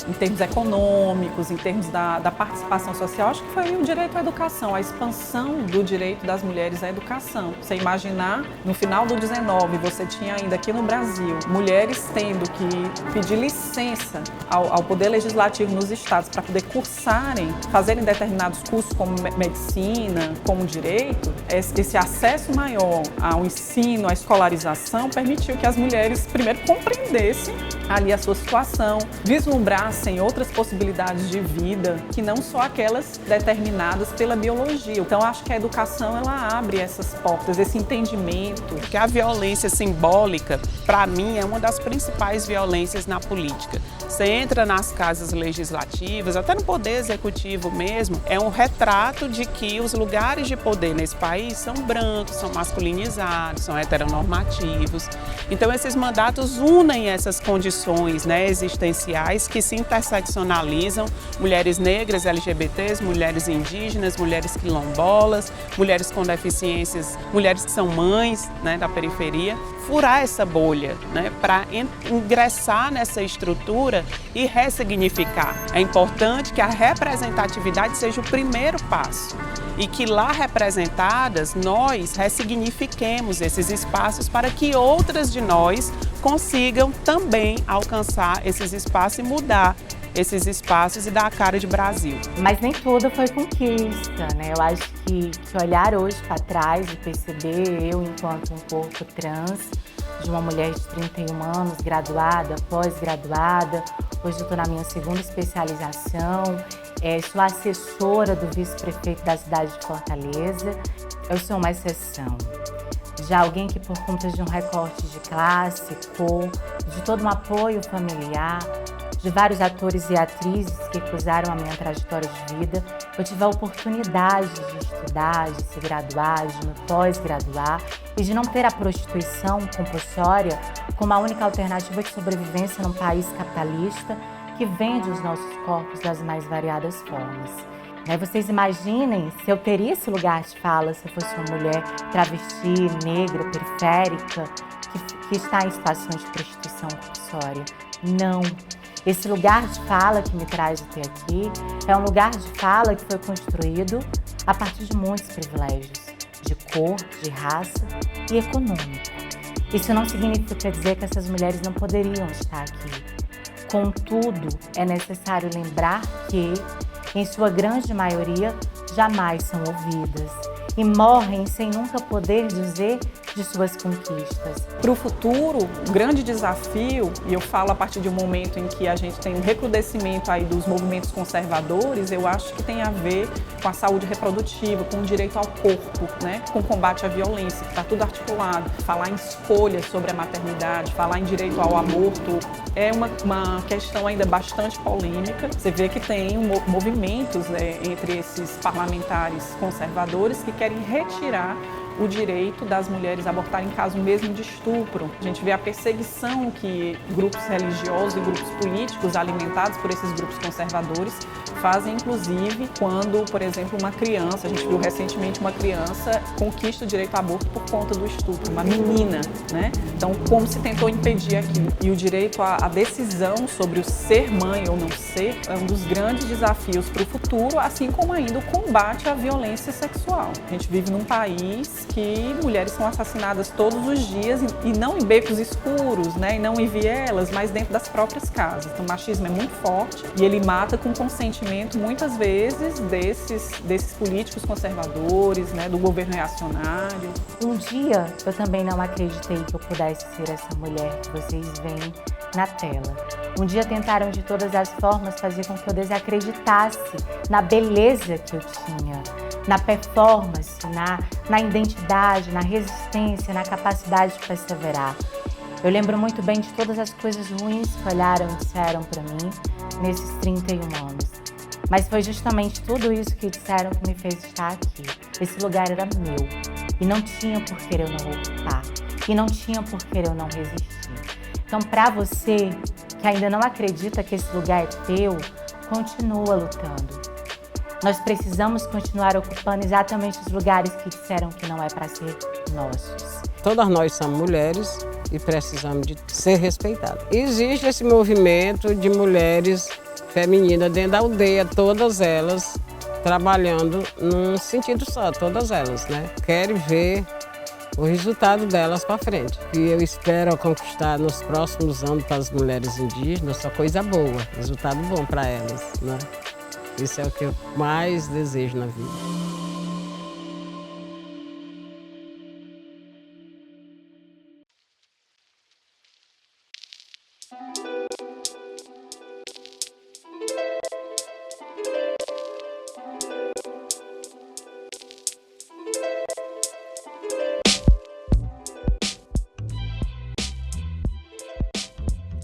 em termos econômicos, em termos da participação social, acho que foi o direito à educação, a expansão do direito das mulheres à educação. Você imaginar, no final do 19, você tinha ainda aqui no Brasil, mulheres tendo que pedir licença ao Poder Legislativo nos estados para poder cursarem, fazerem determinados cursos como medicina, como direito. Esse acesso maior ao ensino, à escolarização, permitiu que as mulheres primeiro compreendessem ali a sua situação, vislumbrassem outras possibilidades de vida que não só aquelas determinadas pela biologia. Então acho que a educação ela abre essas portas, esse entendimento. Que a violência simbólica, para mim, é uma das principais violências na política. Você entra nas casas legislativas, até no poder executivo mesmo, é um retrato de que os lugares de poder nesse país são brancos, são masculinizados, são heteronormativos. Então esses mandatos unem essas condições, né, existenciais que se interseccionalizam, mulheres negras, LGBTs, mulheres indígenas, mulheres quilombolas, mulheres com deficiências, mulheres que são mães, né, da periferia. Furar essa bolha, né, para ingressar nessa estrutura e ressignificar. É importante que a representatividade seja o primeiro passo e que lá representadas nós ressignifiquemos esses espaços para que outras de nós consigam também alcançar esses espaços e mudar esses espaços e dar a cara de Brasil. Mas nem tudo foi conquista, né? Eu acho que olhar hoje para trás e perceber eu enquanto um corpo trans, de uma mulher de 31 anos, graduada, pós-graduada, hoje eu estou na minha segunda especialização, sou assessora do vice-prefeito da cidade de Fortaleza, eu sou uma exceção. Já alguém que por conta de um recorte de classe, cor, de todo um apoio familiar, de vários atores e atrizes que cruzaram a minha trajetória de vida, eu tive a oportunidade de estudar, de se graduar, de me pós-graduar e de não ter a prostituição compulsória como a única alternativa de sobrevivência num país capitalista que vende os nossos corpos das mais variadas formas. Vocês imaginem se eu teria esse lugar de fala se eu fosse uma mulher travesti, negra, periférica, que está em situações de prostituição compulsória. Não. Esse lugar de fala que me traz até aqui é um lugar de fala que foi construído a partir de muitos privilégios, de cor, de raça e econômico. Isso não significa dizer que essas mulheres não poderiam estar aqui. Contudo, é necessário lembrar que, em sua grande maioria, jamais são ouvidas e morrem sem nunca poder dizer de suas conquistas. Para o futuro, o grande desafio, e eu falo a partir de um momento em que a gente tem um recrudescimento aí dos movimentos conservadores, eu acho que tem a ver com a saúde reprodutiva, com o direito ao corpo, né? Com o combate à violência, que está tudo articulado. Falar em escolha sobre a maternidade, falar em direito ao aborto, é uma questão ainda bastante polêmica. Você vê que tem movimentos, né, entre esses parlamentares conservadores que querem retirar o direito das mulheres abortarem em caso mesmo de estupro. A gente vê a perseguição que grupos religiosos e grupos políticos alimentados por esses grupos conservadores fazem, inclusive, quando, por exemplo, uma criança, a gente viu recentemente uma criança conquista o direito ao aborto por conta do estupro, uma menina, né? Então, como se tentou impedir aquilo? E o direito à decisão sobre o ser mãe ou não ser é um dos grandes desafios para o futuro, assim como ainda o combate à violência sexual. A gente vive num país que mulheres são assassinadas todos os dias e não em becos escuros, né? E não em vielas, mas dentro das próprias casas. Então, o machismo é muito forte e ele mata com consentimento, muitas vezes, desses políticos conservadores, né? Do governo reacionário. Um dia, eu também não acreditei que eu pudesse ser essa mulher que vocês veem na tela. Um dia tentaram de todas as formas fazer com que eu desacreditasse na beleza que eu tinha, na performance, na identidade, na resistência, na capacidade de perseverar. Eu lembro muito bem de todas as coisas ruins que olharam e disseram para mim nesses 31 anos. Mas foi justamente tudo isso que disseram que me fez estar aqui. Esse lugar era meu e não tinha por que eu não ocupar e não tinha por que eu não resistir. Então, para você que ainda não acredita que esse lugar é teu, continua lutando. Nós precisamos continuar ocupando exatamente os lugares que disseram que não é para ser nossos. Todas nós somos mulheres e precisamos de ser respeitadas. Existe esse movimento de mulheres femininas dentro da aldeia, todas elas trabalhando num sentido só, todas elas, né? Querem ver o resultado delas para frente. E eu espero conquistar nos próximos anos para as mulheres indígenas só coisa boa, resultado bom para elas, né? Isso é o que eu mais desejo na vida.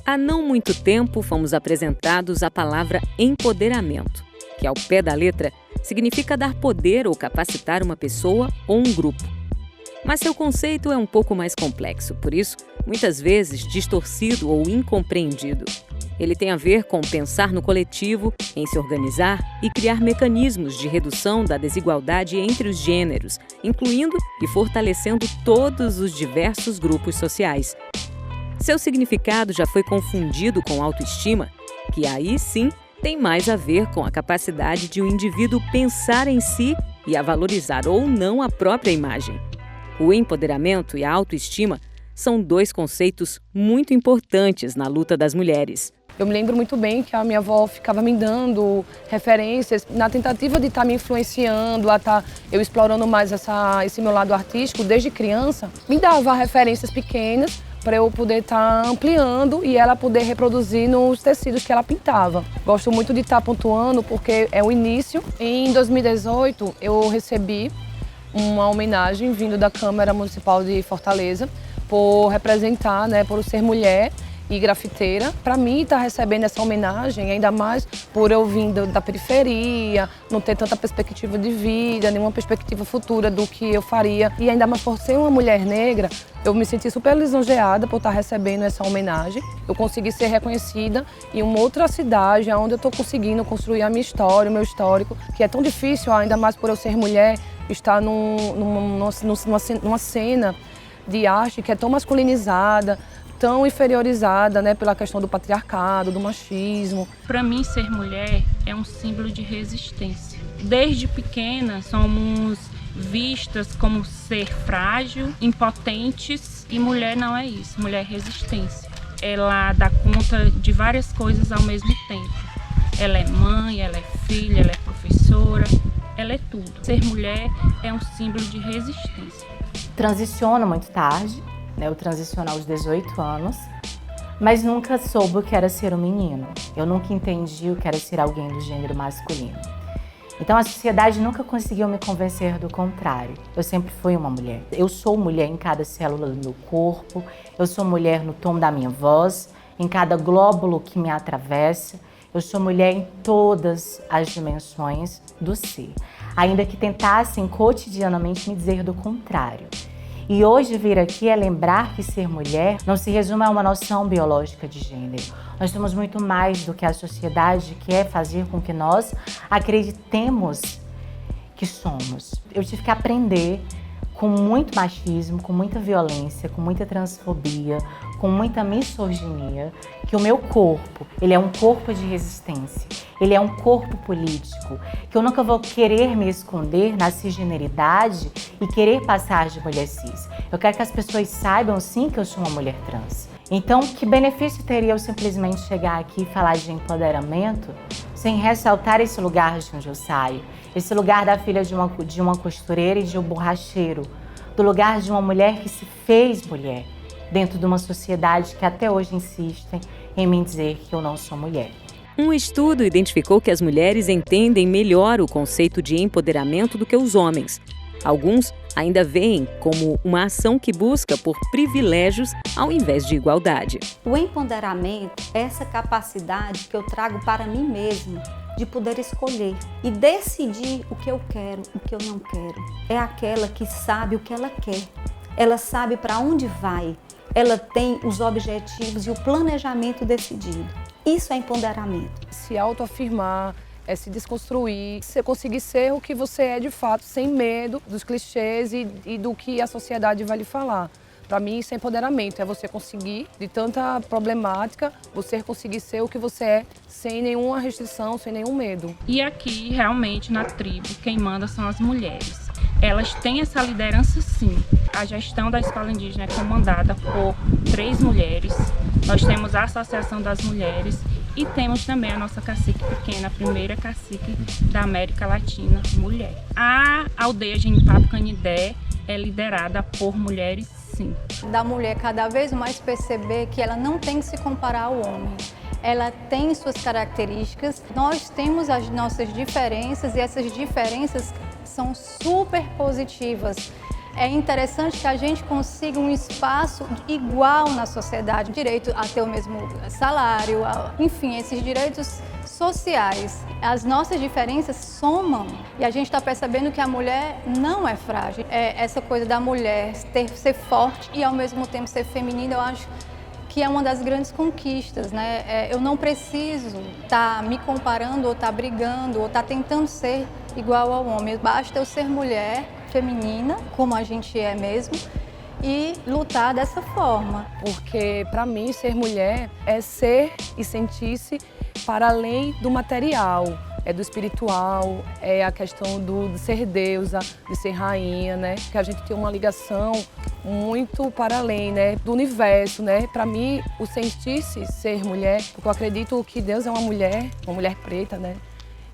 Há não muito tempo fomos apresentados a palavra empoderamento, que ao pé da letra significa dar poder ou capacitar uma pessoa ou um grupo. Mas seu conceito é um pouco mais complexo, por isso, muitas vezes distorcido ou incompreendido. Ele tem a ver com pensar no coletivo, em se organizar e criar mecanismos de redução da desigualdade entre os gêneros, incluindo e fortalecendo todos os diversos grupos sociais. Seu significado já foi confundido com autoestima, que aí sim tem mais a ver com a capacidade de um indivíduo pensar em si e a valorizar ou não a própria imagem. O empoderamento e a autoestima são dois conceitos muito importantes na luta das mulheres. Eu me lembro muito bem que a minha avó ficava me dando referências na tentativa de estar me influenciando, a estar eu explorando mais esse meu lado artístico desde criança. Me dava referências pequenas para eu poder estar ampliando e ela poder reproduzir nos tecidos que ela pintava. Gosto muito de estar pontuando porque é o início. Em 2018 eu recebi uma homenagem vindo da Câmara Municipal de Fortaleza por representar, por ser mulher e grafiteira. Para mim, estar recebendo essa homenagem, ainda mais por eu vir da periferia, não ter tanta perspectiva de vida, nenhuma perspectiva futura do que eu faria. E ainda mais por ser uma mulher negra, eu me senti super lisonjeada por estar recebendo essa homenagem. Eu consegui ser reconhecida em uma outra cidade, onde eu estou conseguindo construir a minha história, o meu histórico, que é tão difícil, ainda mais por eu ser mulher, estar numa cena de arte que é tão masculinizada, tão inferiorizada, pela questão do patriarcado, do machismo. Para mim, ser mulher é um símbolo de resistência. Desde pequena, somos vistas como ser frágil, impotentes, e mulher não é isso, mulher é resistência. Ela dá conta de várias coisas ao mesmo tempo. Ela é mãe, ela é filha, ela é professora, ela é tudo. Ser mulher é um símbolo de resistência. Transiciono muito tarde. Eu transicionei aos 18 anos, mas nunca soube o que era ser um menino. Eu nunca entendi o que era ser alguém do gênero masculino. Então a sociedade nunca conseguiu me convencer do contrário. Eu sempre fui uma mulher. Eu sou mulher em cada célula do meu corpo, eu sou mulher no tom da minha voz, em cada glóbulo que me atravessa. Eu sou mulher em todas as dimensões do ser, ainda que tentassem cotidianamente me dizer do contrário. E hoje vir aqui é lembrar que ser mulher não se resume a uma noção biológica de gênero. Nós somos muito mais do que a sociedade quer fazer com que nós acreditemos que somos. Eu tive que aprender com muito machismo, com muita violência, com muita transfobia, com muita misoginia, que o meu corpo, ele é um corpo de resistência, ele é um corpo político, que eu nunca vou querer me esconder na cisgeneridade e querer passar de mulher cis. Eu quero que as pessoas saibam, sim, que eu sou uma mulher trans. Então, que benefício teria eu simplesmente chegar aqui e falar de empoderamento sem ressaltar esse lugar de onde eu saio? Esse lugar da filha de uma costureira e de um borracheiro, do lugar de uma mulher que se fez mulher, dentro de uma sociedade que até hoje insiste em me dizer que eu não sou mulher. Um estudo identificou que as mulheres entendem melhor o conceito de empoderamento do que os homens. Alguns ainda veem como uma ação que busca por privilégios ao invés de igualdade. O empoderamento é essa capacidade que eu trago para mim mesma de poder escolher e decidir o que eu quero, o que eu não quero. É aquela que sabe o que ela quer, ela sabe para onde vai, ela tem os objetivos e o planejamento decidido. Isso é empoderamento. Se autoafirmar, é se desconstruir, você conseguir ser o que você é de fato, sem medo dos clichês e do que a sociedade vai lhe falar. Para mim, isso é empoderamento, é você conseguir, de tanta problemática, você conseguir ser o que você é, sem nenhuma restrição, sem nenhum medo. E aqui, realmente, na tribo, quem manda são as mulheres. Elas têm essa liderança, sim. A gestão da escola indígena é comandada por 3 mulheres. Nós temos a Associação das Mulheres e temos também a nossa cacique pequena, a primeira cacique da América Latina, mulher. A aldeia Genipapo Canindé é liderada por mulheres, sim. Da mulher cada vez mais perceber que ela não tem que se comparar ao homem. Ela tem suas características, nós temos as nossas diferenças e essas diferenças são super positivas. é interessante que a gente consiga um espaço igual na sociedade, direito a ter o mesmo salário, enfim, esses direitos sociais. As nossas diferenças somam e a gente está percebendo que a mulher não é frágil. Essa coisa da mulher ser forte e ao mesmo tempo ser feminina, eu acho que é uma das grandes conquistas, né? Eu não preciso estar me comparando ou estar brigando ou estar tentando ser igual ao homem. Basta eu ser mulher, feminina, como a gente é mesmo, e lutar dessa forma. Porque para mim ser mulher é ser e sentir-se para além do material, é do espiritual, é a questão de ser deusa, de ser rainha, né? Que a gente tem uma ligação muito para além, né? Do universo, né? Para mim, o sentir-se ser mulher, porque eu acredito que Deus é uma mulher preta, né?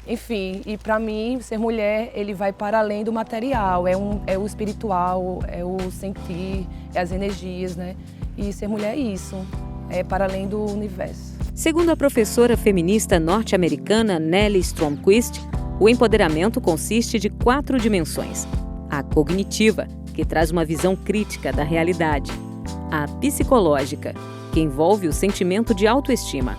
Enfim, e para mim, ser mulher, ele vai para além do material, é o espiritual, é o sentir, é as energias, né? E ser mulher é isso, é para além do universo. Segundo a professora feminista norte-americana Nellie Stromquist, o empoderamento consiste de 4 dimensões. A cognitiva, que traz uma visão crítica da realidade. A psicológica, que envolve o sentimento de autoestima.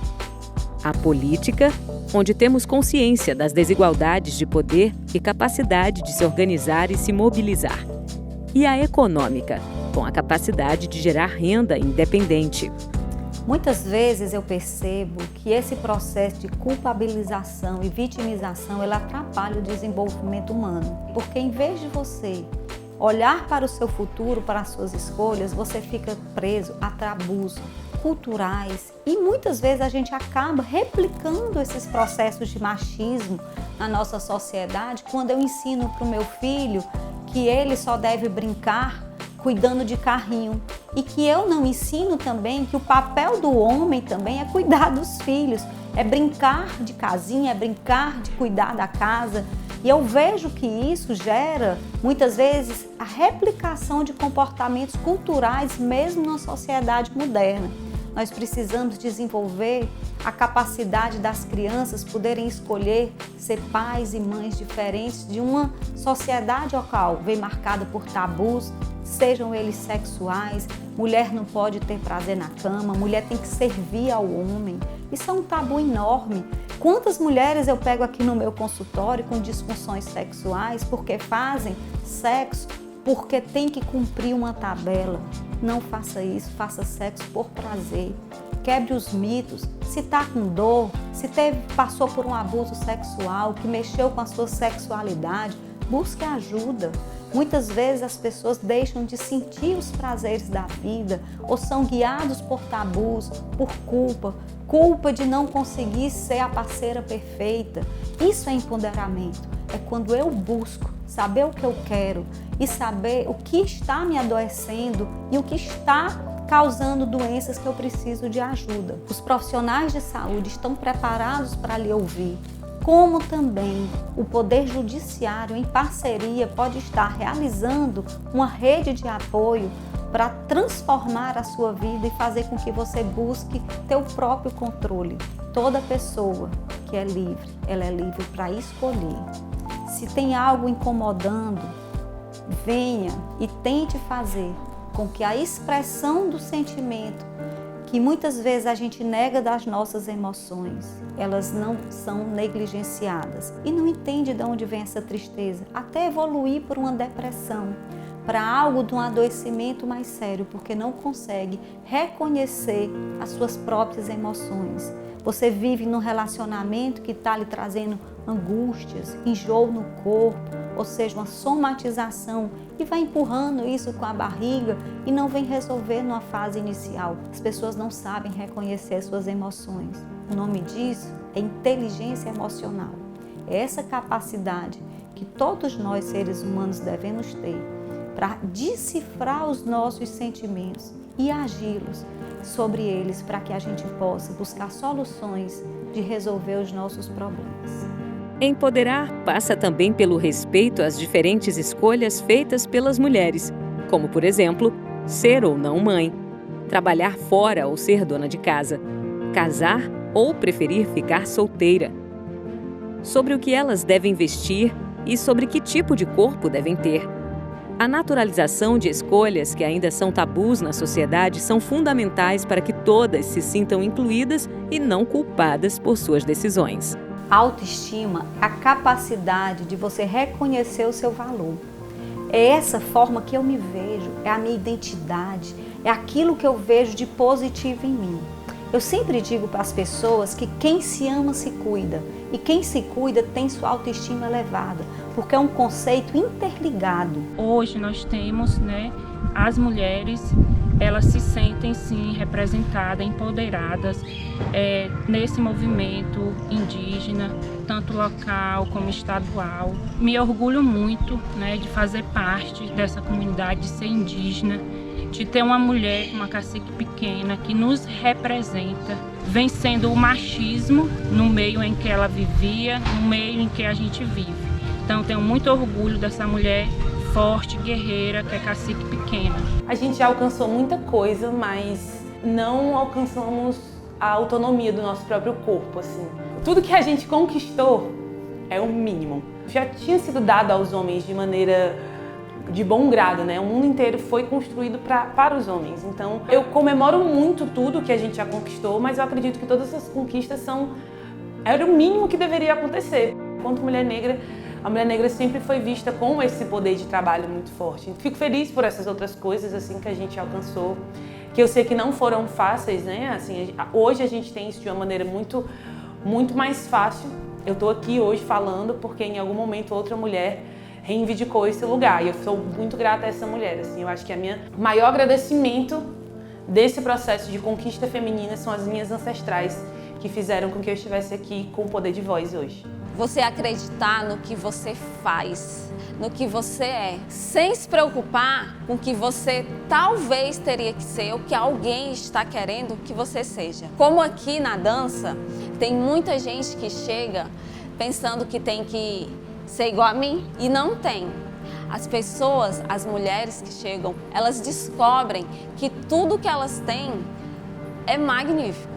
A política, onde temos consciência das desigualdades de poder e capacidade de se organizar e se mobilizar. E a econômica, com a capacidade de gerar renda independente. Muitas vezes eu percebo que esse processo de culpabilização e vitimização, ele atrapalha o desenvolvimento humano. Porque em vez de você olhar para o seu futuro, para as suas escolhas, você fica preso a tabus culturais e muitas vezes a gente acaba replicando esses processos de machismo na nossa sociedade quando eu ensino para o meu filho que ele só deve brincar cuidando de carrinho e que eu não ensino também que o papel do homem também é cuidar dos filhos, é brincar de casinha, é brincar de cuidar da casa. E eu vejo que isso gera, muitas vezes, a replicação de comportamentos culturais mesmo na sociedade moderna. Nós precisamos desenvolver a capacidade das crianças poderem escolher ser pais e mães diferentes de uma sociedade local, bem marcada por tabus, sejam eles sexuais, mulher não pode ter prazer na cama, mulher tem que servir ao homem. Isso é um tabu enorme. Quantas mulheres eu pego aqui no meu consultório com disfunções sexuais porque fazem sexo porque tem que cumprir uma tabela. Não faça isso, faça sexo por prazer. Quebre os mitos. Se está com dor, se passou por um abuso sexual, que mexeu com a sua sexualidade, busque ajuda. Muitas vezes as pessoas deixam de sentir os prazeres da vida ou são guiados por tabus, por culpa de não conseguir ser a parceira perfeita. Isso é empoderamento. É quando eu busco saber o que eu quero e saber o que está me adoecendo e o que está causando doenças que eu preciso de ajuda. Os profissionais de saúde estão preparados para lhe ouvir, como também o Poder Judiciário, em parceria, pode estar realizando uma rede de apoio para transformar a sua vida e fazer com que você busque ter o próprio controle. Toda pessoa que é livre, ela é livre para escolher. Se tem algo incomodando, venha e tente fazer com que a expressão do sentimento, que muitas vezes a gente nega das nossas emoções, elas não são negligenciadas e não entende de onde vem essa tristeza, até evoluir por uma depressão, para algo de um adoecimento mais sério, porque não consegue reconhecer as suas próprias emoções. Você vive num relacionamento que está lhe trazendo angústias, enjoo no corpo, ou seja, uma somatização, e vai empurrando isso com a barriga e não vem resolver numa fase inicial. As pessoas não sabem reconhecer suas emoções. O nome disso é inteligência emocional. É essa capacidade que todos nós, seres humanos, devemos ter para decifrar os nossos sentimentos e agi-los sobre eles para que a gente possa buscar soluções de resolver os nossos problemas. Empoderar passa também pelo respeito às diferentes escolhas feitas pelas mulheres, como, por exemplo, ser ou não mãe, trabalhar fora ou ser dona de casa, casar ou preferir ficar solteira, sobre o que elas devem vestir e sobre que tipo de corpo devem ter, A naturalização de escolhas que ainda são tabus na sociedade são fundamentais para que todas se sintam incluídas e não culpadas por suas decisões. Autoestima é a capacidade de você reconhecer o seu valor. É essa forma que eu me vejo, é a minha identidade, é aquilo que eu vejo de positivo em mim. Eu sempre digo para as pessoas que quem se ama se cuida e quem se cuida tem sua autoestima elevada, porque é um conceito interligado. Hoje nós temos, as mulheres, elas se sentem sim representadas, empoderadas nesse movimento indígena, tanto local como estadual. Me orgulho muito de fazer parte dessa comunidade, de ser indígena, de ter uma mulher, uma cacique pequena que nos representa, vencendo o machismo no meio em que ela vivia, no meio em que a gente vive. Então tenho muito orgulho dessa mulher forte, guerreira, que é cacique pequena. A gente já alcançou muita coisa, mas não alcançamos a autonomia do nosso próprio corpo, assim. Tudo que a gente conquistou é o mínimo. Já tinha sido dado aos homens de maneira de bom grado, O mundo inteiro foi construído para os homens. Então, eu comemoro muito tudo que a gente já conquistou, mas eu acredito que todas essas conquistas era o mínimo que deveria acontecer. Enquanto mulher negra, a mulher negra sempre foi vista com esse poder de trabalho muito forte. Fico feliz por essas outras coisas assim que a gente alcançou, que eu sei que não foram fáceis, Assim, hoje a gente tem isso de uma maneira muito mais fácil. Eu estou aqui hoje falando porque em algum momento outra mulher reivindicou esse lugar e eu sou muito grata a essa mulher. Assim, eu acho que a minha maior agradecimento desse processo de conquista feminina são as minhas ancestrais que fizeram com que eu estivesse aqui com o poder de voz hoje. Você acreditar no que você faz, no que você é, sem se preocupar com o que você talvez teria que ser ou que alguém está querendo que você seja. Como aqui na dança, tem muita gente que chega pensando que tem que ser igual a mim e não tem. As pessoas, as mulheres que chegam, elas descobrem que tudo que elas têm é magnífico.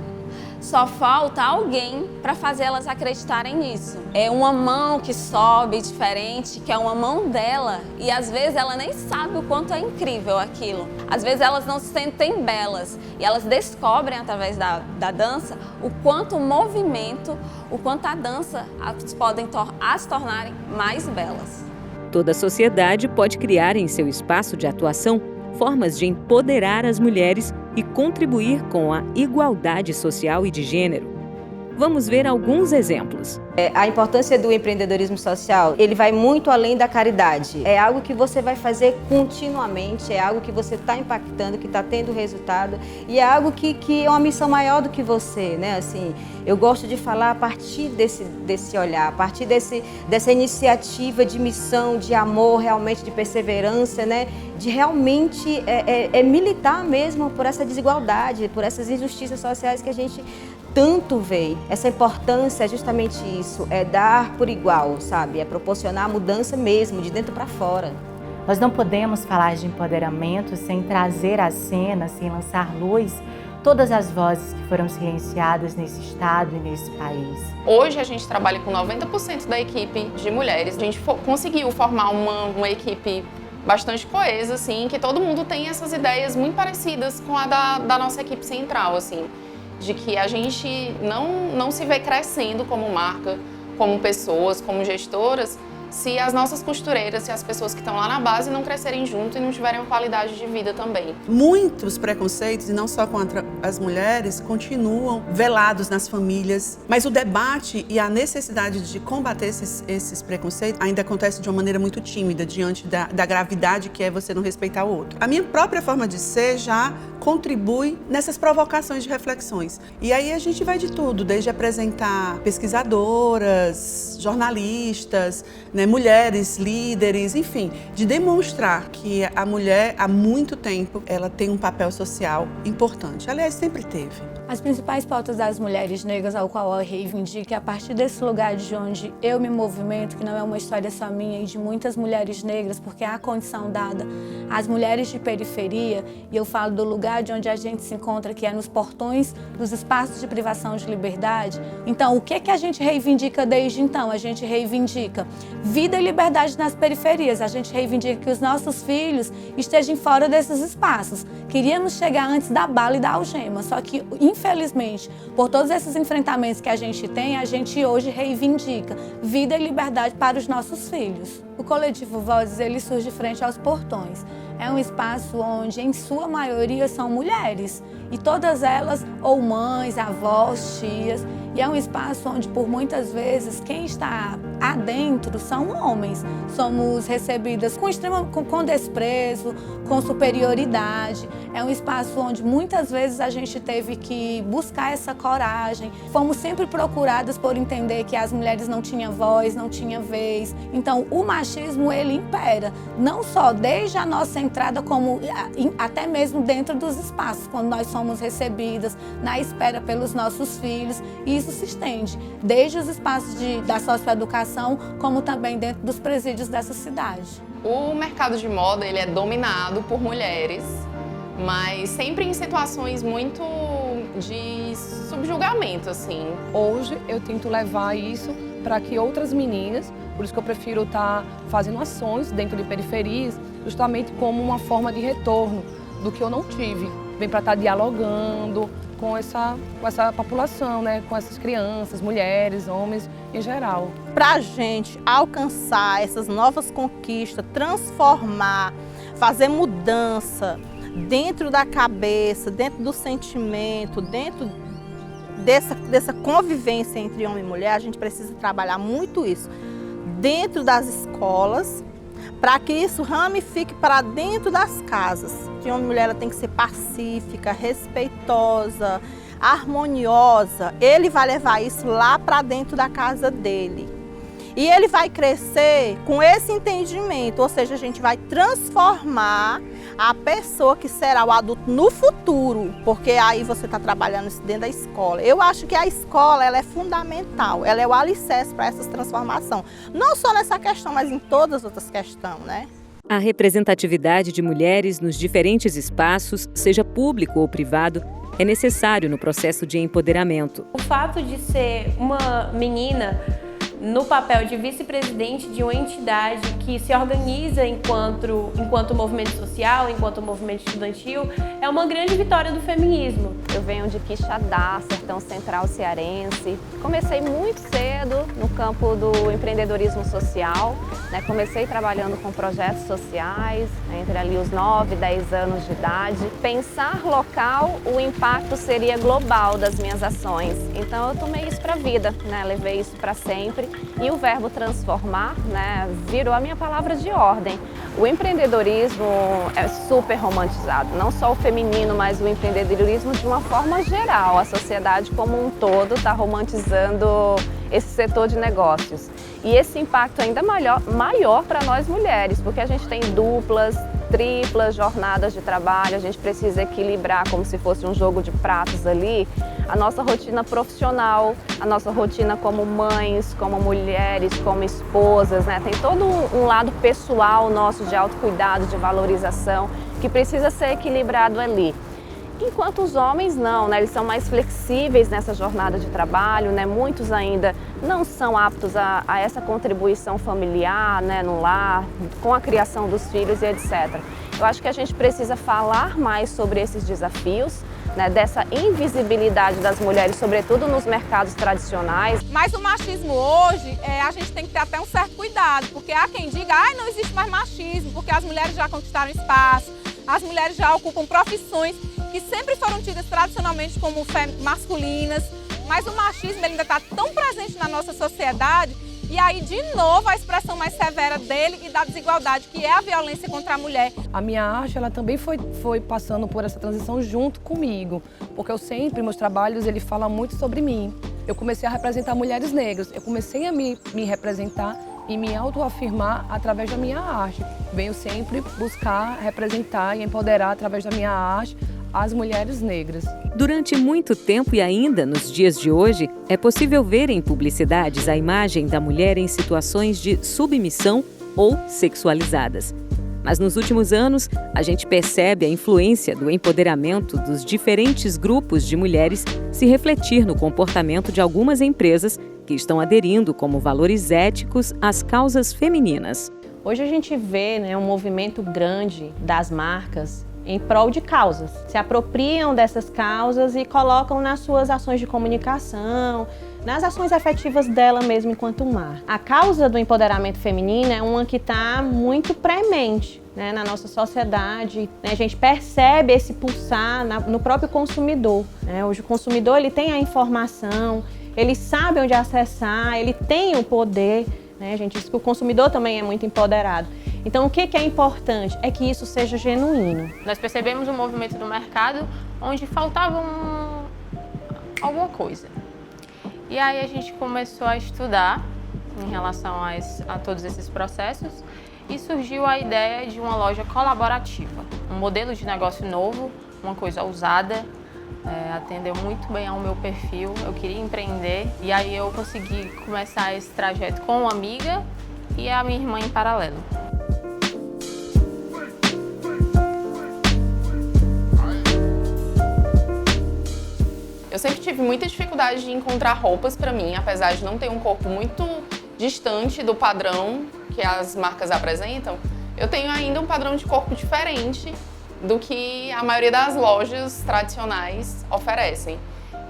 Só falta alguém para fazer elas acreditarem nisso. É uma mão que sobe diferente, que é uma mão dela, e às vezes ela nem sabe o quanto é incrível aquilo. Às vezes elas não se sentem belas e elas descobrem através da dança o quanto o movimento, o quanto a dança as podem as tornarem mais belas. Toda a sociedade pode criar em seu espaço de atuação formas de empoderar as mulheres e contribuir com a igualdade social e de gênero. Vamos ver alguns exemplos. A importância do empreendedorismo social, ele vai muito além da caridade. É algo que você vai fazer continuamente, é algo que você está impactando, que está tendo resultado e é algo que é uma missão maior do que você, Assim, eu gosto de falar a partir desse olhar, a partir dessa iniciativa de missão, de amor, realmente de perseverança, De realmente militar mesmo por essa desigualdade, por essas injustiças sociais que a gente tanto vê. Essa importância é justamente isso, é dar por igual, sabe? É proporcionar a mudança mesmo, de dentro para fora. Nós não podemos falar de empoderamento sem trazer à cena, sem lançar luz, todas as vozes que foram silenciadas nesse estado e nesse país. Hoje a gente trabalha com 90% da equipe de mulheres. A gente conseguiu formar uma equipe bastante coesa, assim, que todo mundo tem essas ideias muito parecidas com a da nossa equipe central, assim, de que a gente não se vê crescendo como marca, como pessoas, como gestoras, se as nossas costureiras, se as pessoas que estão lá na base não crescerem junto e não tiverem uma qualidade de vida também. Muitos preconceitos, e não só contra as mulheres, continuam velados nas famílias, mas o debate e a necessidade de combater esses preconceitos ainda acontece de uma maneira muito tímida diante da gravidade que é você não respeitar o outro. A minha própria forma de ser já contribui nessas provocações de reflexões. E aí a gente vai de tudo, desde apresentar pesquisadoras, jornalistas, mulheres, líderes, enfim, de demonstrar que a mulher, há muito tempo, ela tem um papel social importante. Aliás, sempre teve. As principais pautas das mulheres negras ao qual eu reivindico é a partir desse lugar de onde eu me movimento, que não é uma história só minha e de muitas mulheres negras, porque há a condição dada às mulheres de periferia, e eu falo do lugar sociedade onde a gente se encontra, que é nos portões dos espaços de privação de liberdade. Então, o que é que a gente reivindica desde então? A gente reivindica vida e liberdade nas periferias. A gente reivindica que os nossos filhos estejam fora desses espaços. Queríamos chegar antes da bala e da algema, só que, infelizmente, por todos esses enfrentamentos que a gente tem, a gente hoje reivindica vida e liberdade para os nossos filhos. O coletivo Vozes, ele surge frente aos portões. É um espaço onde, em sua maioria, são mulheres. E todas elas, ou mães, avós, tias. E é um espaço onde, por muitas vezes, quem está adentro são homens. Somos recebidas com desprezo, com superioridade. É um espaço onde, muitas vezes, a gente teve que buscar essa coragem. Fomos sempre procuradas por entender que as mulheres não tinham voz, não tinham vez. Então, o machismo, ele impera. Não só desde a nossa entrada, como até mesmo dentro dos espaços, quando nós somos recebidas, na espera pelos nossos filhos. E isso se estende desde os espaços da socioeducação, como também dentro dos presídios dessa cidade. O mercado de moda, ele é dominado por mulheres, mas sempre em situações muito de subjugamento, assim. Hoje eu tento levar isso para que outras meninas, por isso que eu prefiro estar fazendo ações dentro de periferias, justamente como uma forma de retorno do que eu não tive. Vem para estar dialogando com essa população, né? Com essas crianças, mulheres, homens em geral. Para a gente alcançar essas novas conquistas, transformar, fazer mudança dentro da cabeça, dentro do sentimento, dentro dessa convivência entre homem e mulher, a gente precisa trabalhar muito isso dentro das escolas, para que isso ramifique para dentro das casas. De homem e mulher, ela tem que ser pacífica, respeitosa, harmoniosa. Ele vai levar isso lá para dentro da casa dele. E ele vai crescer com esse entendimento, ou seja, a gente vai transformar a pessoa que será o adulto no futuro, porque aí você está trabalhando isso dentro da escola. Eu acho que a escola, ela é fundamental, ela é o alicerce para essa transformação. Não só nessa questão, mas em todas as outras questões, né? A representatividade de mulheres nos diferentes espaços, seja público ou privado, é necessário no processo de empoderamento. O fato de ser uma menina no papel de vice-presidente de uma entidade que se organiza enquanto movimento social, enquanto movimento estudantil, é uma grande vitória do feminismo. Eu venho de Quixadá, sertão central cearense. Comecei muito cedo no campo do empreendedorismo social, né? Comecei trabalhando com projetos sociais, entre ali os 9, 10 anos de idade. Pensar local, o impacto seria global das minhas ações. Então eu tomei isso para a vida, né? Levei isso para sempre. E o verbo transformar, né, virou a minha palavra de ordem. O empreendedorismo é super romantizado, não só o feminino, mas o empreendedorismo de uma forma geral. A sociedade como um todo está romantizando esse setor de negócios. E esse impacto ainda maior para nós mulheres, porque a gente tem duplas, triplas jornadas de trabalho, a gente precisa equilibrar como se fosse um jogo de pratos ali, a nossa rotina profissional, a nossa rotina como mães, como mulheres, como esposas, né? Tem todo um lado pessoal nosso de autocuidado, de valorização, que precisa ser equilibrado ali. Enquanto os homens não, né? Eles são mais flexíveis nessa jornada de trabalho, né? Muitos ainda não são aptos a essa contribuição familiar, né? No lar, com a criação dos filhos e etc. Eu acho que a gente precisa falar mais sobre esses desafios, né? Dessa invisibilidade das mulheres, sobretudo nos mercados tradicionais. Mas o machismo hoje, a gente tem que ter até um certo cuidado, porque há quem diga, não existe mais machismo, porque as mulheres já conquistaram espaço, as mulheres já ocupam profissões que sempre foram tidas tradicionalmente como masculinas, mas o machismo ainda está tão presente na nossa sociedade, e aí, de novo, a expressão mais severa dele e da desigualdade, que é a violência contra a mulher. A minha arte, ela também foi passando por essa transição junto comigo, porque eu sempre, meus trabalhos, ele fala muito sobre mim. Eu comecei a representar mulheres negras, eu comecei a me representar e me autoafirmar através da minha arte. Venho sempre buscar, representar e empoderar através da minha arte as mulheres negras. Durante muito tempo e ainda nos dias de hoje, é possível ver em publicidades a imagem da mulher em situações de submissão ou sexualizadas. Mas nos últimos anos, a gente percebe a influência do empoderamento dos diferentes grupos de mulheres se refletir no comportamento de algumas empresas que estão aderindo como valores éticos às causas femininas. Hoje a gente vê, um movimento grande das marcas em prol de causas. Se apropriam dessas causas e colocam nas suas ações de comunicação, nas ações afetivas dela mesmo enquanto marca. A causa do empoderamento feminino é uma que está muito premente, na nossa sociedade. A gente percebe esse pulsar no próprio consumidor. Hoje o consumidor ele tem a informação, ele sabe onde acessar, ele tem o poder. A gente diz que o consumidor também é muito empoderado. Então, o que é importante? É que isso seja genuíno. Nós percebemos um movimento do mercado onde faltava alguma coisa. E aí a gente começou a estudar em relação a todos esses processos e surgiu a ideia de uma loja colaborativa. Um modelo de negócio novo, uma coisa ousada, atendeu muito bem ao meu perfil, eu queria empreender e aí eu consegui começar esse trajeto com uma amiga e a minha irmã em paralelo. Eu sempre tive muita dificuldade de encontrar roupas para mim, apesar de não ter um corpo muito distante do padrão que as marcas apresentam. Eu tenho ainda um padrão de corpo diferente do que a maioria das lojas tradicionais oferecem.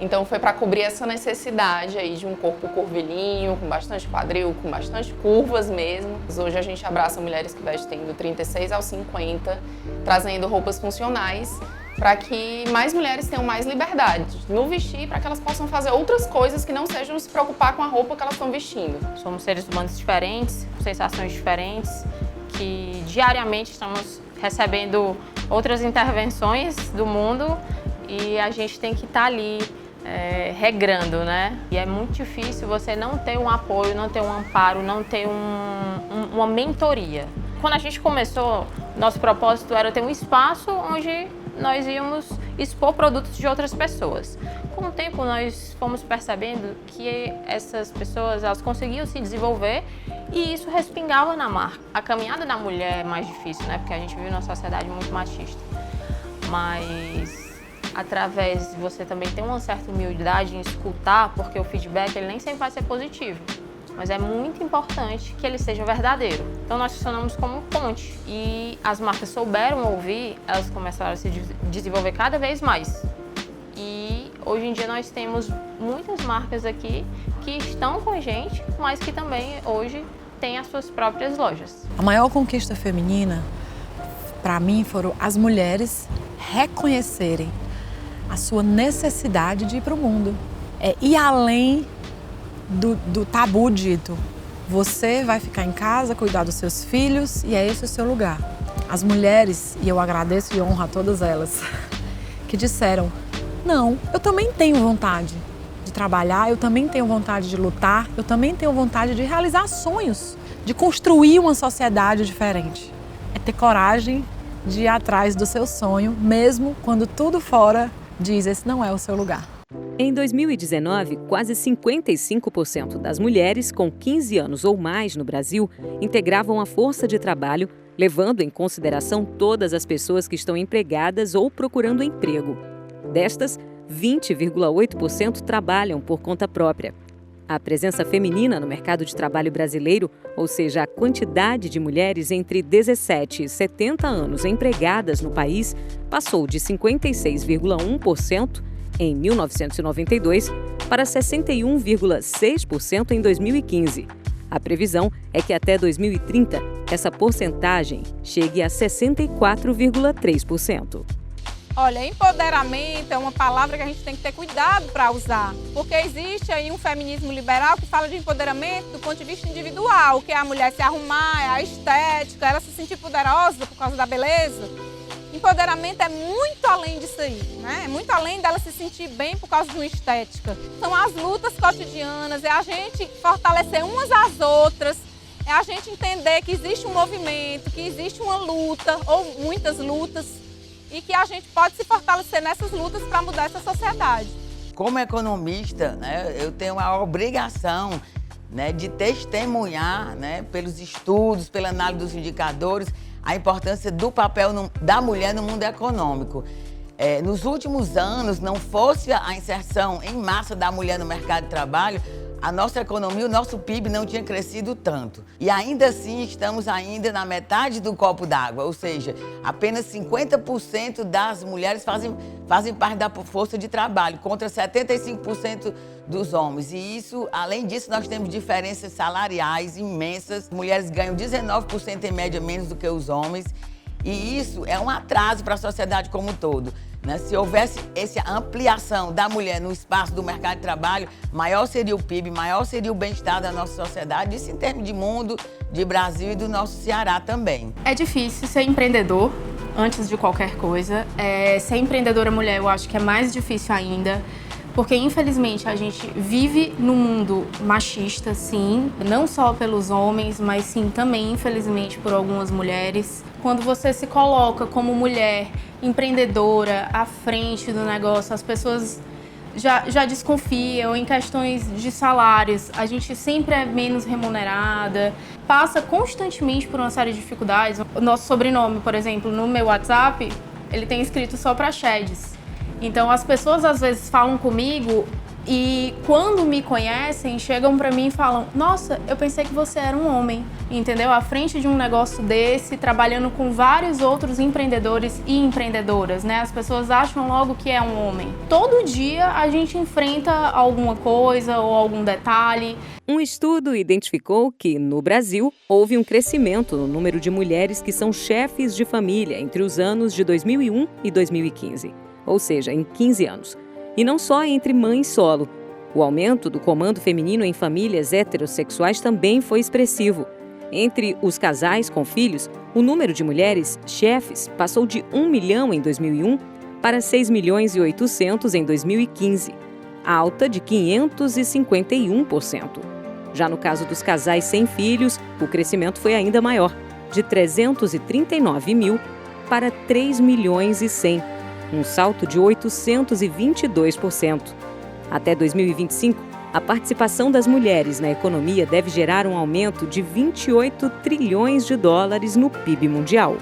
Então foi para cobrir essa necessidade aí de um corpo curvilíneo, com bastante quadril, com bastante curvas mesmo. Hoje a gente abraça mulheres que vestem do 36 aos 50, trazendo roupas funcionais para que mais mulheres tenham mais liberdade no vestir, para que elas possam fazer outras coisas que não sejam se preocupar com a roupa que elas estão vestindo. Somos seres humanos diferentes, com sensações diferentes, que diariamente estamos recebendo outras intervenções do mundo e a gente tem que estar ali regrando, E é muito difícil você não ter um apoio, não ter um amparo, não ter uma mentoria. Quando a gente começou, nosso propósito era ter um espaço onde nós íamos expor produtos de outras pessoas. Com o tempo, nós fomos percebendo que essas pessoas elas conseguiam se desenvolver e isso respingava na marca. A caminhada da mulher é mais difícil, porque a gente vive numa sociedade muito machista. Mas através de você também ter uma certa humildade em escutar, porque o feedback ele nem sempre vai ser positivo. Mas é muito importante que ele seja verdadeiro. Então nós funcionamos como ponte e as marcas souberam ouvir, elas começaram a se desenvolver cada vez mais. E hoje em dia nós temos muitas marcas aqui que estão com a gente, mas que também hoje têm as suas próprias lojas. A maior conquista feminina, para mim, foram as mulheres reconhecerem a sua necessidade de ir para o mundo. Ir além do tabu dito. Você vai ficar em casa, cuidar dos seus filhos e é esse o seu lugar. As mulheres, e eu agradeço e honro a todas elas, que disseram, não, eu também tenho vontade de trabalhar, eu também tenho vontade de lutar, eu também tenho vontade de realizar sonhos, de construir uma sociedade diferente. É ter coragem de ir atrás do seu sonho, mesmo quando tudo fora diz, esse não é o seu lugar. Em 2019, quase 55% das mulheres com 15 anos ou mais no Brasil integravam a força de trabalho, levando em consideração todas as pessoas que estão empregadas ou procurando emprego. Destas, 20,8% trabalham por conta própria. A presença feminina no mercado de trabalho brasileiro, ou seja, a quantidade de mulheres entre 17 e 70 anos empregadas no país, passou de 56,1% em 1992 para 61,6% em 2015. A previsão é que até 2030 essa porcentagem chegue a 64,3%. Olha, empoderamento é uma palavra que a gente tem que ter cuidado para usar, porque existe aí um feminismo liberal que fala de empoderamento do ponto de vista individual, que é a mulher se arrumar, a estética, ela se sentir poderosa por causa da beleza. Empoderamento é muito além disso aí, É muito além dela se sentir bem por causa de uma estética. São as lutas cotidianas, é a gente fortalecer umas às outras, é a gente entender que existe um movimento, que existe uma luta ou muitas lutas e que a gente pode se fortalecer nessas lutas para mudar essa sociedade. Como economista, eu tenho a obrigação de testemunhar, pelos estudos, pela análise dos indicadores, a importância do papel da mulher no mundo econômico. Nos últimos anos, não fosse a inserção em massa da mulher no mercado de trabalho, a nossa economia, o nosso PIB não tinha crescido tanto. E ainda assim, estamos ainda na metade do copo d'água, ou seja, apenas 50% das mulheres fazem parte da força de trabalho, contra 75% dos homens. E isso, além disso, nós temos diferenças salariais imensas. Mulheres ganham 19% em média menos do que os homens. E isso é um atraso para a sociedade como um todo. Se houvesse essa ampliação da mulher no espaço do mercado de trabalho, maior seria o PIB, maior seria o bem-estar da nossa sociedade, isso em termos de mundo, de Brasil e do nosso Ceará também. É difícil ser empreendedor, antes de qualquer coisa. Ser empreendedora mulher eu acho que é mais difícil ainda, porque infelizmente a gente vive num mundo machista, sim, não só pelos homens, mas sim também, infelizmente, por algumas mulheres. Quando você se coloca como mulher empreendedora à frente do negócio, as pessoas já desconfiam em questões de salários. A gente sempre é menos remunerada, passa constantemente por uma série de dificuldades. O nosso sobrenome, por exemplo, no meu WhatsApp, ele tem escrito só para Chedes. Então as pessoas às vezes falam comigo e quando me conhecem, chegam pra mim e falam: nossa, eu pensei que você era um homem, entendeu? À frente de um negócio desse, trabalhando com vários outros empreendedores e empreendedoras, né? As pessoas acham logo que é um homem. Todo dia a gente enfrenta alguma coisa ou algum detalhe. Um estudo identificou que, no Brasil, houve um crescimento no número de mulheres que são chefes de família entre os anos de 2001 e 2015, ou seja, em 15 anos. E não só entre mães solo. O aumento do comando feminino em famílias heterossexuais também foi expressivo. Entre os casais com filhos, o número de mulheres chefes passou de 1 milhão em 2001 para 6 milhões e 800 em 2015, alta de 551%. Já no caso dos casais sem filhos, o crescimento foi ainda maior, de 339 mil para 3 milhões e 100, um salto de 822%. Até 2025, a participação das mulheres na economia deve gerar um aumento de 28 trilhões de dólares no PIB mundial.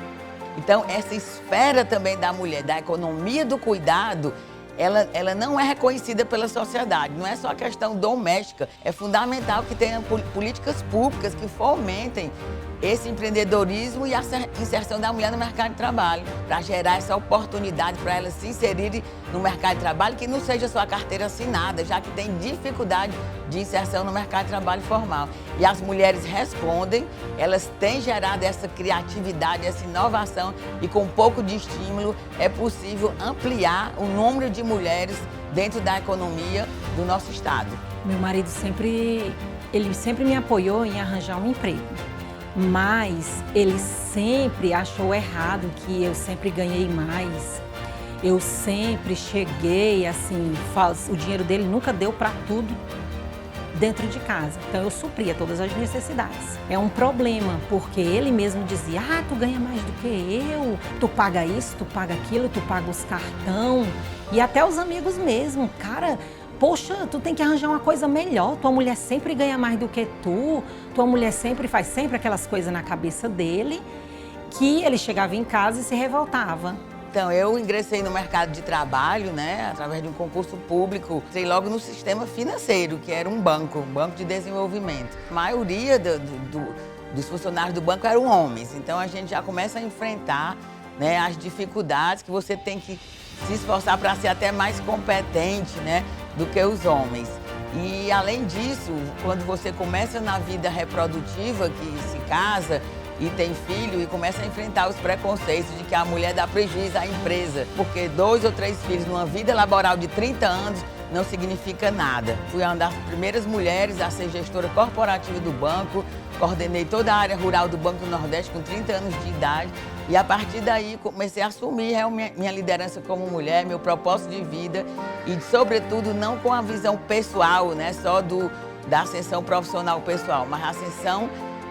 Então, essa esfera também da mulher, da economia do cuidado, ela não é reconhecida pela sociedade. Não é só a questão doméstica. É fundamental que tenham políticas públicas que fomentem esse empreendedorismo e a inserção da mulher no mercado de trabalho, para gerar essa oportunidade para elas se inserirem no mercado de trabalho, que não seja só a carteira assinada, já que tem dificuldade de inserção no mercado de trabalho formal. E as mulheres respondem, elas têm gerado essa criatividade, essa inovação, e com um pouco de estímulo é possível ampliar o número de mulheres dentro da economia do nosso estado. Meu marido sempre me apoiou em arranjar um emprego. Mas ele sempre achou errado que eu sempre ganhei mais. Eu sempre cheguei, assim, o dinheiro dele nunca deu para tudo dentro de casa. Então eu supria todas as necessidades. É um problema, porque ele mesmo dizia: ah, tu ganha mais do que eu, tu paga isso, tu paga aquilo, tu paga os cartão. E até os amigos mesmo, cara, poxa, tu tem que arranjar uma coisa melhor, tua mulher sempre ganha mais do que tu, tua mulher sempre faz aquelas coisas na cabeça dele, que ele chegava em casa e se revoltava. Então, eu ingressei no mercado de trabalho, né, através de um concurso público. Entrei logo no sistema financeiro, que era um banco de desenvolvimento. A maioria dos funcionários do banco eram homens, então a gente já começa a enfrentar, né, as dificuldades que você tem que se esforçar para ser até mais competente, né, do que os homens. E, além disso, quando você começa na vida reprodutiva, que se casa e tem filho, e começa a enfrentar os preconceitos de que a mulher dá prejuízo à empresa, porque 2 ou 3 filhos numa vida laboral de 30 anos não significa nada. Fui uma das primeiras mulheres a ser gestora corporativa do banco, coordenei toda a área rural do Banco do Nordeste com 30 anos de idade, e a partir daí comecei a assumir minha liderança como mulher, meu propósito de vida, e sobretudo não com a visão pessoal, né, só da ascensão profissional pessoal, mas a ascensão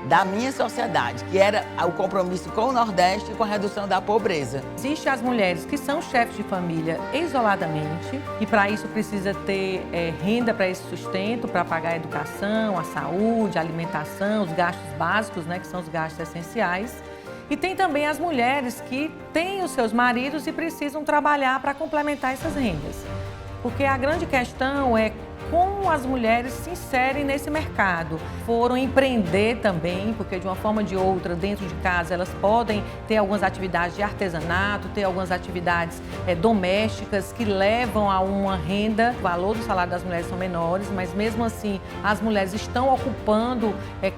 da minha sociedade, que era o compromisso com o Nordeste e com a redução da pobreza. Existem as mulheres que são chefes de família isoladamente, e para isso precisa ter renda para esse sustento, para pagar a educação, a saúde, a alimentação, os gastos básicos, né, que são os gastos essenciais. E tem também as mulheres que têm os seus maridos e precisam trabalhar para complementar essas rendas. Porque a grande questão é como as mulheres se inserem nesse mercado. Foram empreender também, porque de uma forma ou de outra, dentro de casa, elas podem ter algumas atividades de artesanato, ter algumas atividades domésticas que levam a uma renda. O valor do salário das mulheres são menores, mas mesmo assim as mulheres estão ocupando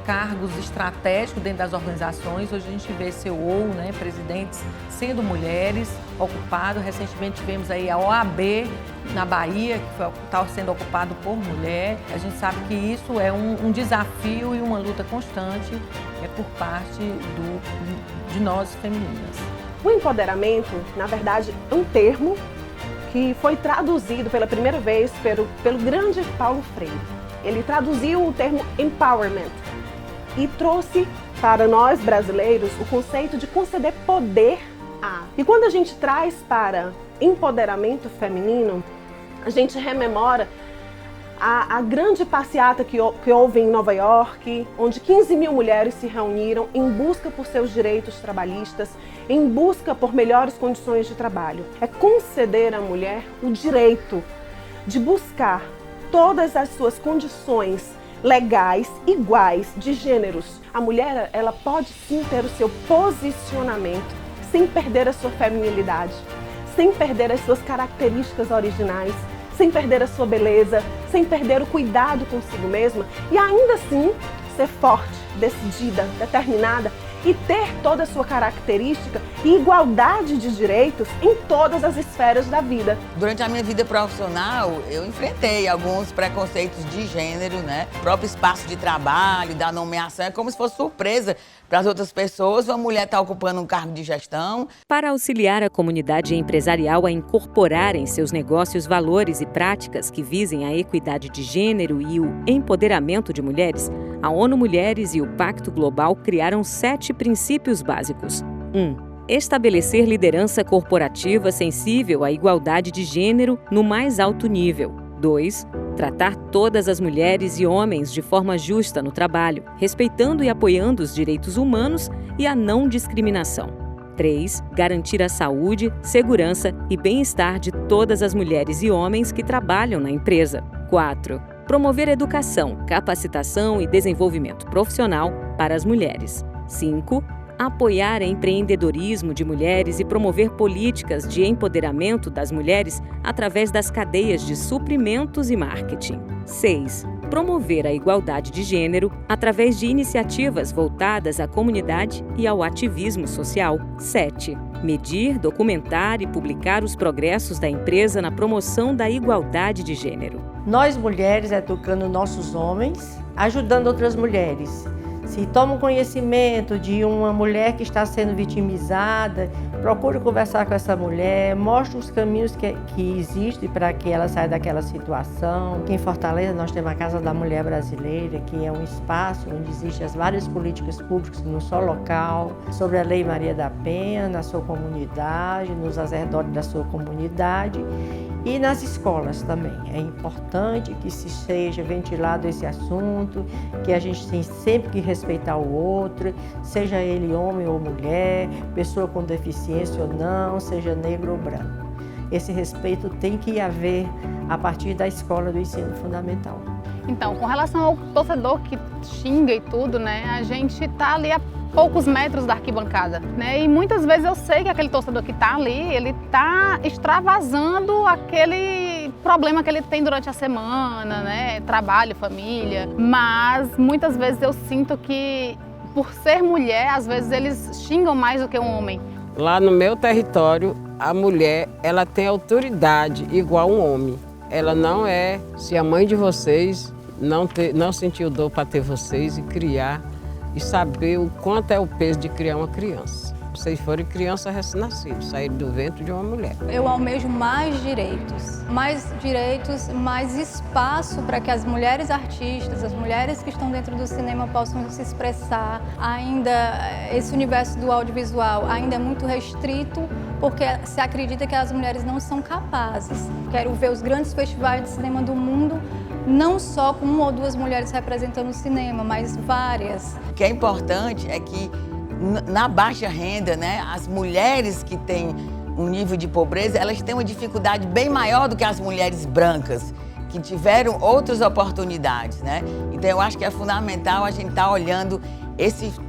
cargos estratégicos dentro das organizações. Hoje a gente vê CEO, né, presidentes sendo mulheres ocupados. Recentemente tivemos aí a OAB na Bahia, que está sendo ocupado por mulher. A gente sabe que isso é um desafio e uma luta constante por parte de nós femininas. O empoderamento, na verdade, é um termo que foi traduzido pela primeira vez pelo grande Paulo Freire. Ele traduziu o termo empowerment e trouxe para nós brasileiros o conceito de conceder poder a. E quando a gente traz para empoderamento feminino, a gente rememora a grande passeata que houve em Nova York, onde 15 mil mulheres se reuniram em busca por seus direitos trabalhistas, em busca por melhores condições de trabalho. É conceder à mulher o direito de buscar todas as suas condições legais, iguais, de gêneros. A mulher, ela pode sim ter o seu posicionamento sem perder a sua feminilidade, sem perder as suas características originais, sem perder a sua beleza, sem perder o cuidado consigo mesma e ainda assim ser forte, decidida, determinada e ter toda a sua característica e igualdade de direitos em todas as esferas da vida. Durante a minha vida profissional, eu enfrentei alguns preconceitos de gênero, né? O próprio espaço de trabalho, da nomeação, é como se fosse surpresa para as outras pessoas. Uma mulher está ocupando um cargo de gestão. Para auxiliar a comunidade empresarial a incorporar em seus negócios valores e práticas que visem a equidade de gênero e o empoderamento de mulheres, a ONU Mulheres e o Pacto Global criaram 7 princípios básicos. 1. Estabelecer liderança corporativa sensível à igualdade de gênero no mais alto nível. 2. Tratar todas as mulheres e homens de forma justa no trabalho, respeitando e apoiando os direitos humanos e a não discriminação. 3. Garantir a saúde, segurança e bem-estar de todas as mulheres e homens que trabalham na empresa. 4. Promover educação, capacitação e desenvolvimento profissional para as mulheres. 5. Apoiar empreendedorismo de mulheres e promover políticas de empoderamento das mulheres através das cadeias de suprimentos e marketing. 6. Promover a igualdade de gênero através de iniciativas voltadas à comunidade e ao ativismo social. 7. Medir, documentar e publicar os progressos da empresa na promoção da igualdade de gênero. Nós mulheres educando nossos homens, ajudando outras mulheres. Se toma conhecimento de uma mulher que está sendo vitimizada, procure conversar com essa mulher, mostre os caminhos que existem para que ela saia daquela situação. Aqui em Fortaleza nós temos a Casa da Mulher Brasileira, que é um espaço onde existem as várias políticas públicas no só local, sobre a Lei Maria da Penha, na sua comunidade, nos arredores da sua comunidade. E nas escolas também. É importante que se seja ventilado esse assunto, que a gente tem sempre que respeitar o outro, seja ele homem ou mulher, pessoa com deficiência ou não, seja negro ou branco. Esse respeito tem que haver a partir da escola do ensino fundamental. Então, com relação ao torcedor que xinga e tudo, né, a gente tá ali a poucos metros da arquibancada, né? E muitas vezes eu sei que aquele torcedor que está ali, ele está extravasando aquele problema que ele tem durante a semana, né? Trabalho, família. Mas muitas vezes eu sinto que, por ser mulher, às vezes eles xingam mais do que um homem. Lá no meu território, a mulher, ela tem autoridade igual um homem. Ela não é, se a mãe de vocês não sentiu dor para ter vocês e criar, e saber o quanto é o peso de criar uma criança. Vocês forem criança recém-nascida, saíram do ventre de uma mulher. Eu almejo mais direitos, mais espaço para que as mulheres artistas, as mulheres que estão dentro do cinema possam se expressar. Ainda esse universo do audiovisual ainda é muito restrito, porque se acredita que as mulheres não são capazes. Quero ver os grandes festivais de cinema do mundo, não só com 1 ou 2 mulheres representando o cinema, mas várias. O que é importante é que na baixa renda, né, as mulheres que têm um nível de pobreza, elas têm uma dificuldade bem maior do que as mulheres brancas, que tiveram outras oportunidades, né? Então eu acho que é fundamental a gente estar olhando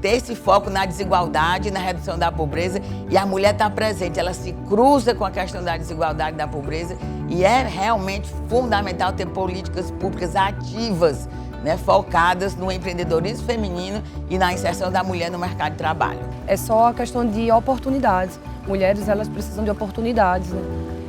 ter esse foco na desigualdade, na redução da pobreza, e a mulher está presente, ela se cruza com a questão da desigualdade e da pobreza, e é realmente fundamental ter políticas públicas ativas, né, focadas no empreendedorismo feminino e na inserção da mulher no mercado de trabalho. É só a questão de oportunidades. Mulheres, elas precisam de oportunidades, né?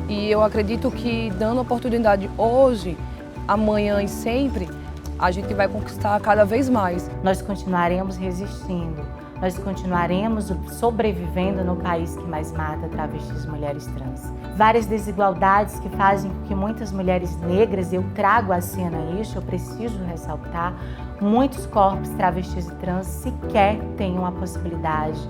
E eu acredito que dando oportunidade hoje, amanhã e sempre, a gente vai conquistar cada vez mais. Nós continuaremos resistindo, nós continuaremos sobrevivendo no país que mais mata travestis e mulheres trans. Várias desigualdades que fazem com que muitas mulheres negras, eu trago à cena isso, eu preciso ressaltar, muitos corpos travestis e trans sequer tenham a possibilidade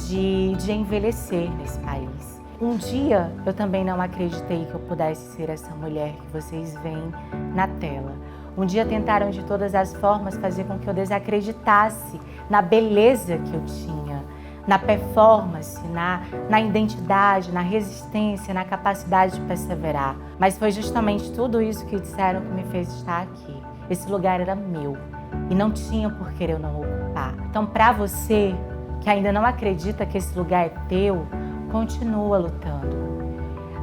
de envelhecer nesse país. Um dia eu também não acreditei que eu pudesse ser essa mulher que vocês veem na tela. Um dia tentaram de todas as formas fazer com que eu desacreditasse na beleza que eu tinha, na performance, na identidade, na resistência, na capacidade de perseverar. Mas foi justamente tudo isso que disseram que me fez estar aqui. Esse lugar era meu e não tinha por que eu não ocupar. Então, para você que ainda não acredita que esse lugar é teu, continua lutando.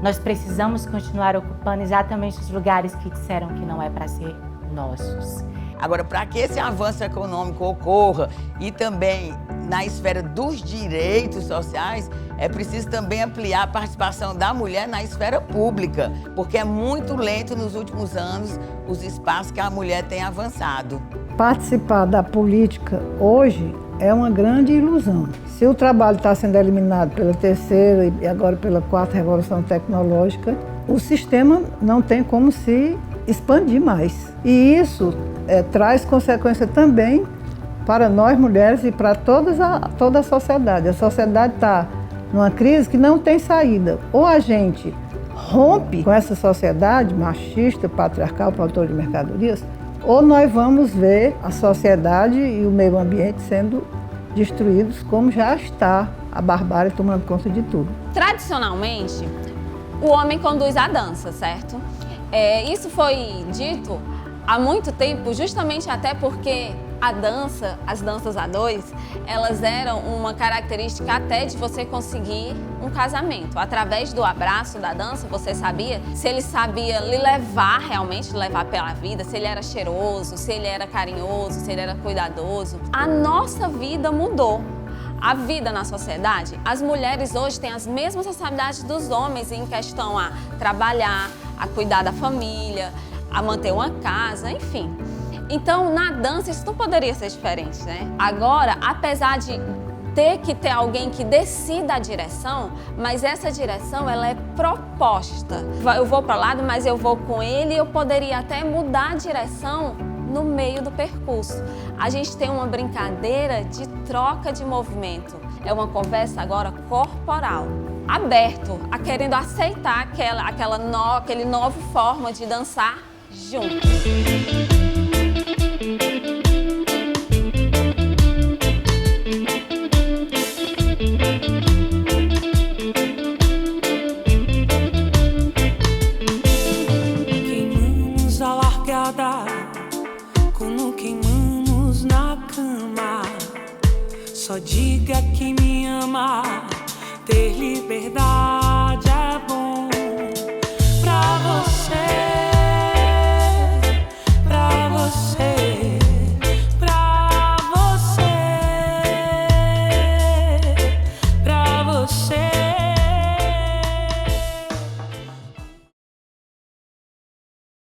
Nós precisamos continuar ocupando exatamente os lugares que disseram que não é para ser nossos. Agora, para que esse avanço econômico ocorra e também na esfera dos direitos sociais, é preciso também ampliar a participação da mulher na esfera pública, porque é muito lento nos últimos anos os espaços que a mulher tem avançado. Participar da política hoje é uma grande ilusão. Se o trabalho está sendo eliminado pela terceira e agora pela quarta revolução tecnológica, o sistema não tem como se expandir mais. E isso traz consequência também para nós mulheres e para toda a sociedade. A sociedade está numa crise que não tem saída. Ou a gente rompe com essa sociedade machista, patriarcal, produtora de mercadorias, ou nós vamos ver a sociedade e o meio ambiente sendo destruídos, como já está a barbárie tomando conta de tudo. Tradicionalmente, o homem conduz a dança, certo? Isso foi dito há muito tempo, justamente até porque as danças a dois, elas eram uma característica até de você conseguir um casamento. Através do abraço da dança, você sabia se ele sabia lhe levar realmente, levar pela vida, se ele era cheiroso, se ele era carinhoso, se ele era cuidadoso. A nossa vida mudou. A vida na sociedade, as mulheres hoje têm as mesmas responsabilidades dos homens em questão a trabalhar, a cuidar da família, a manter uma casa, enfim. Então, na dança, isso não poderia ser diferente, né? Agora, apesar de ter que ter alguém que decida a direção, mas essa direção, ela é proposta. Eu vou para o lado, mas eu vou com ele e eu poderia até mudar a direção no meio do percurso. A gente tem uma brincadeira de troca de movimento. É uma conversa agora corporal. Aberto a querendo aceitar aquele nova forma de dançar juntos. Queimamos a largada, como queimamos na cama. Só diga que me ama, ter liberdade.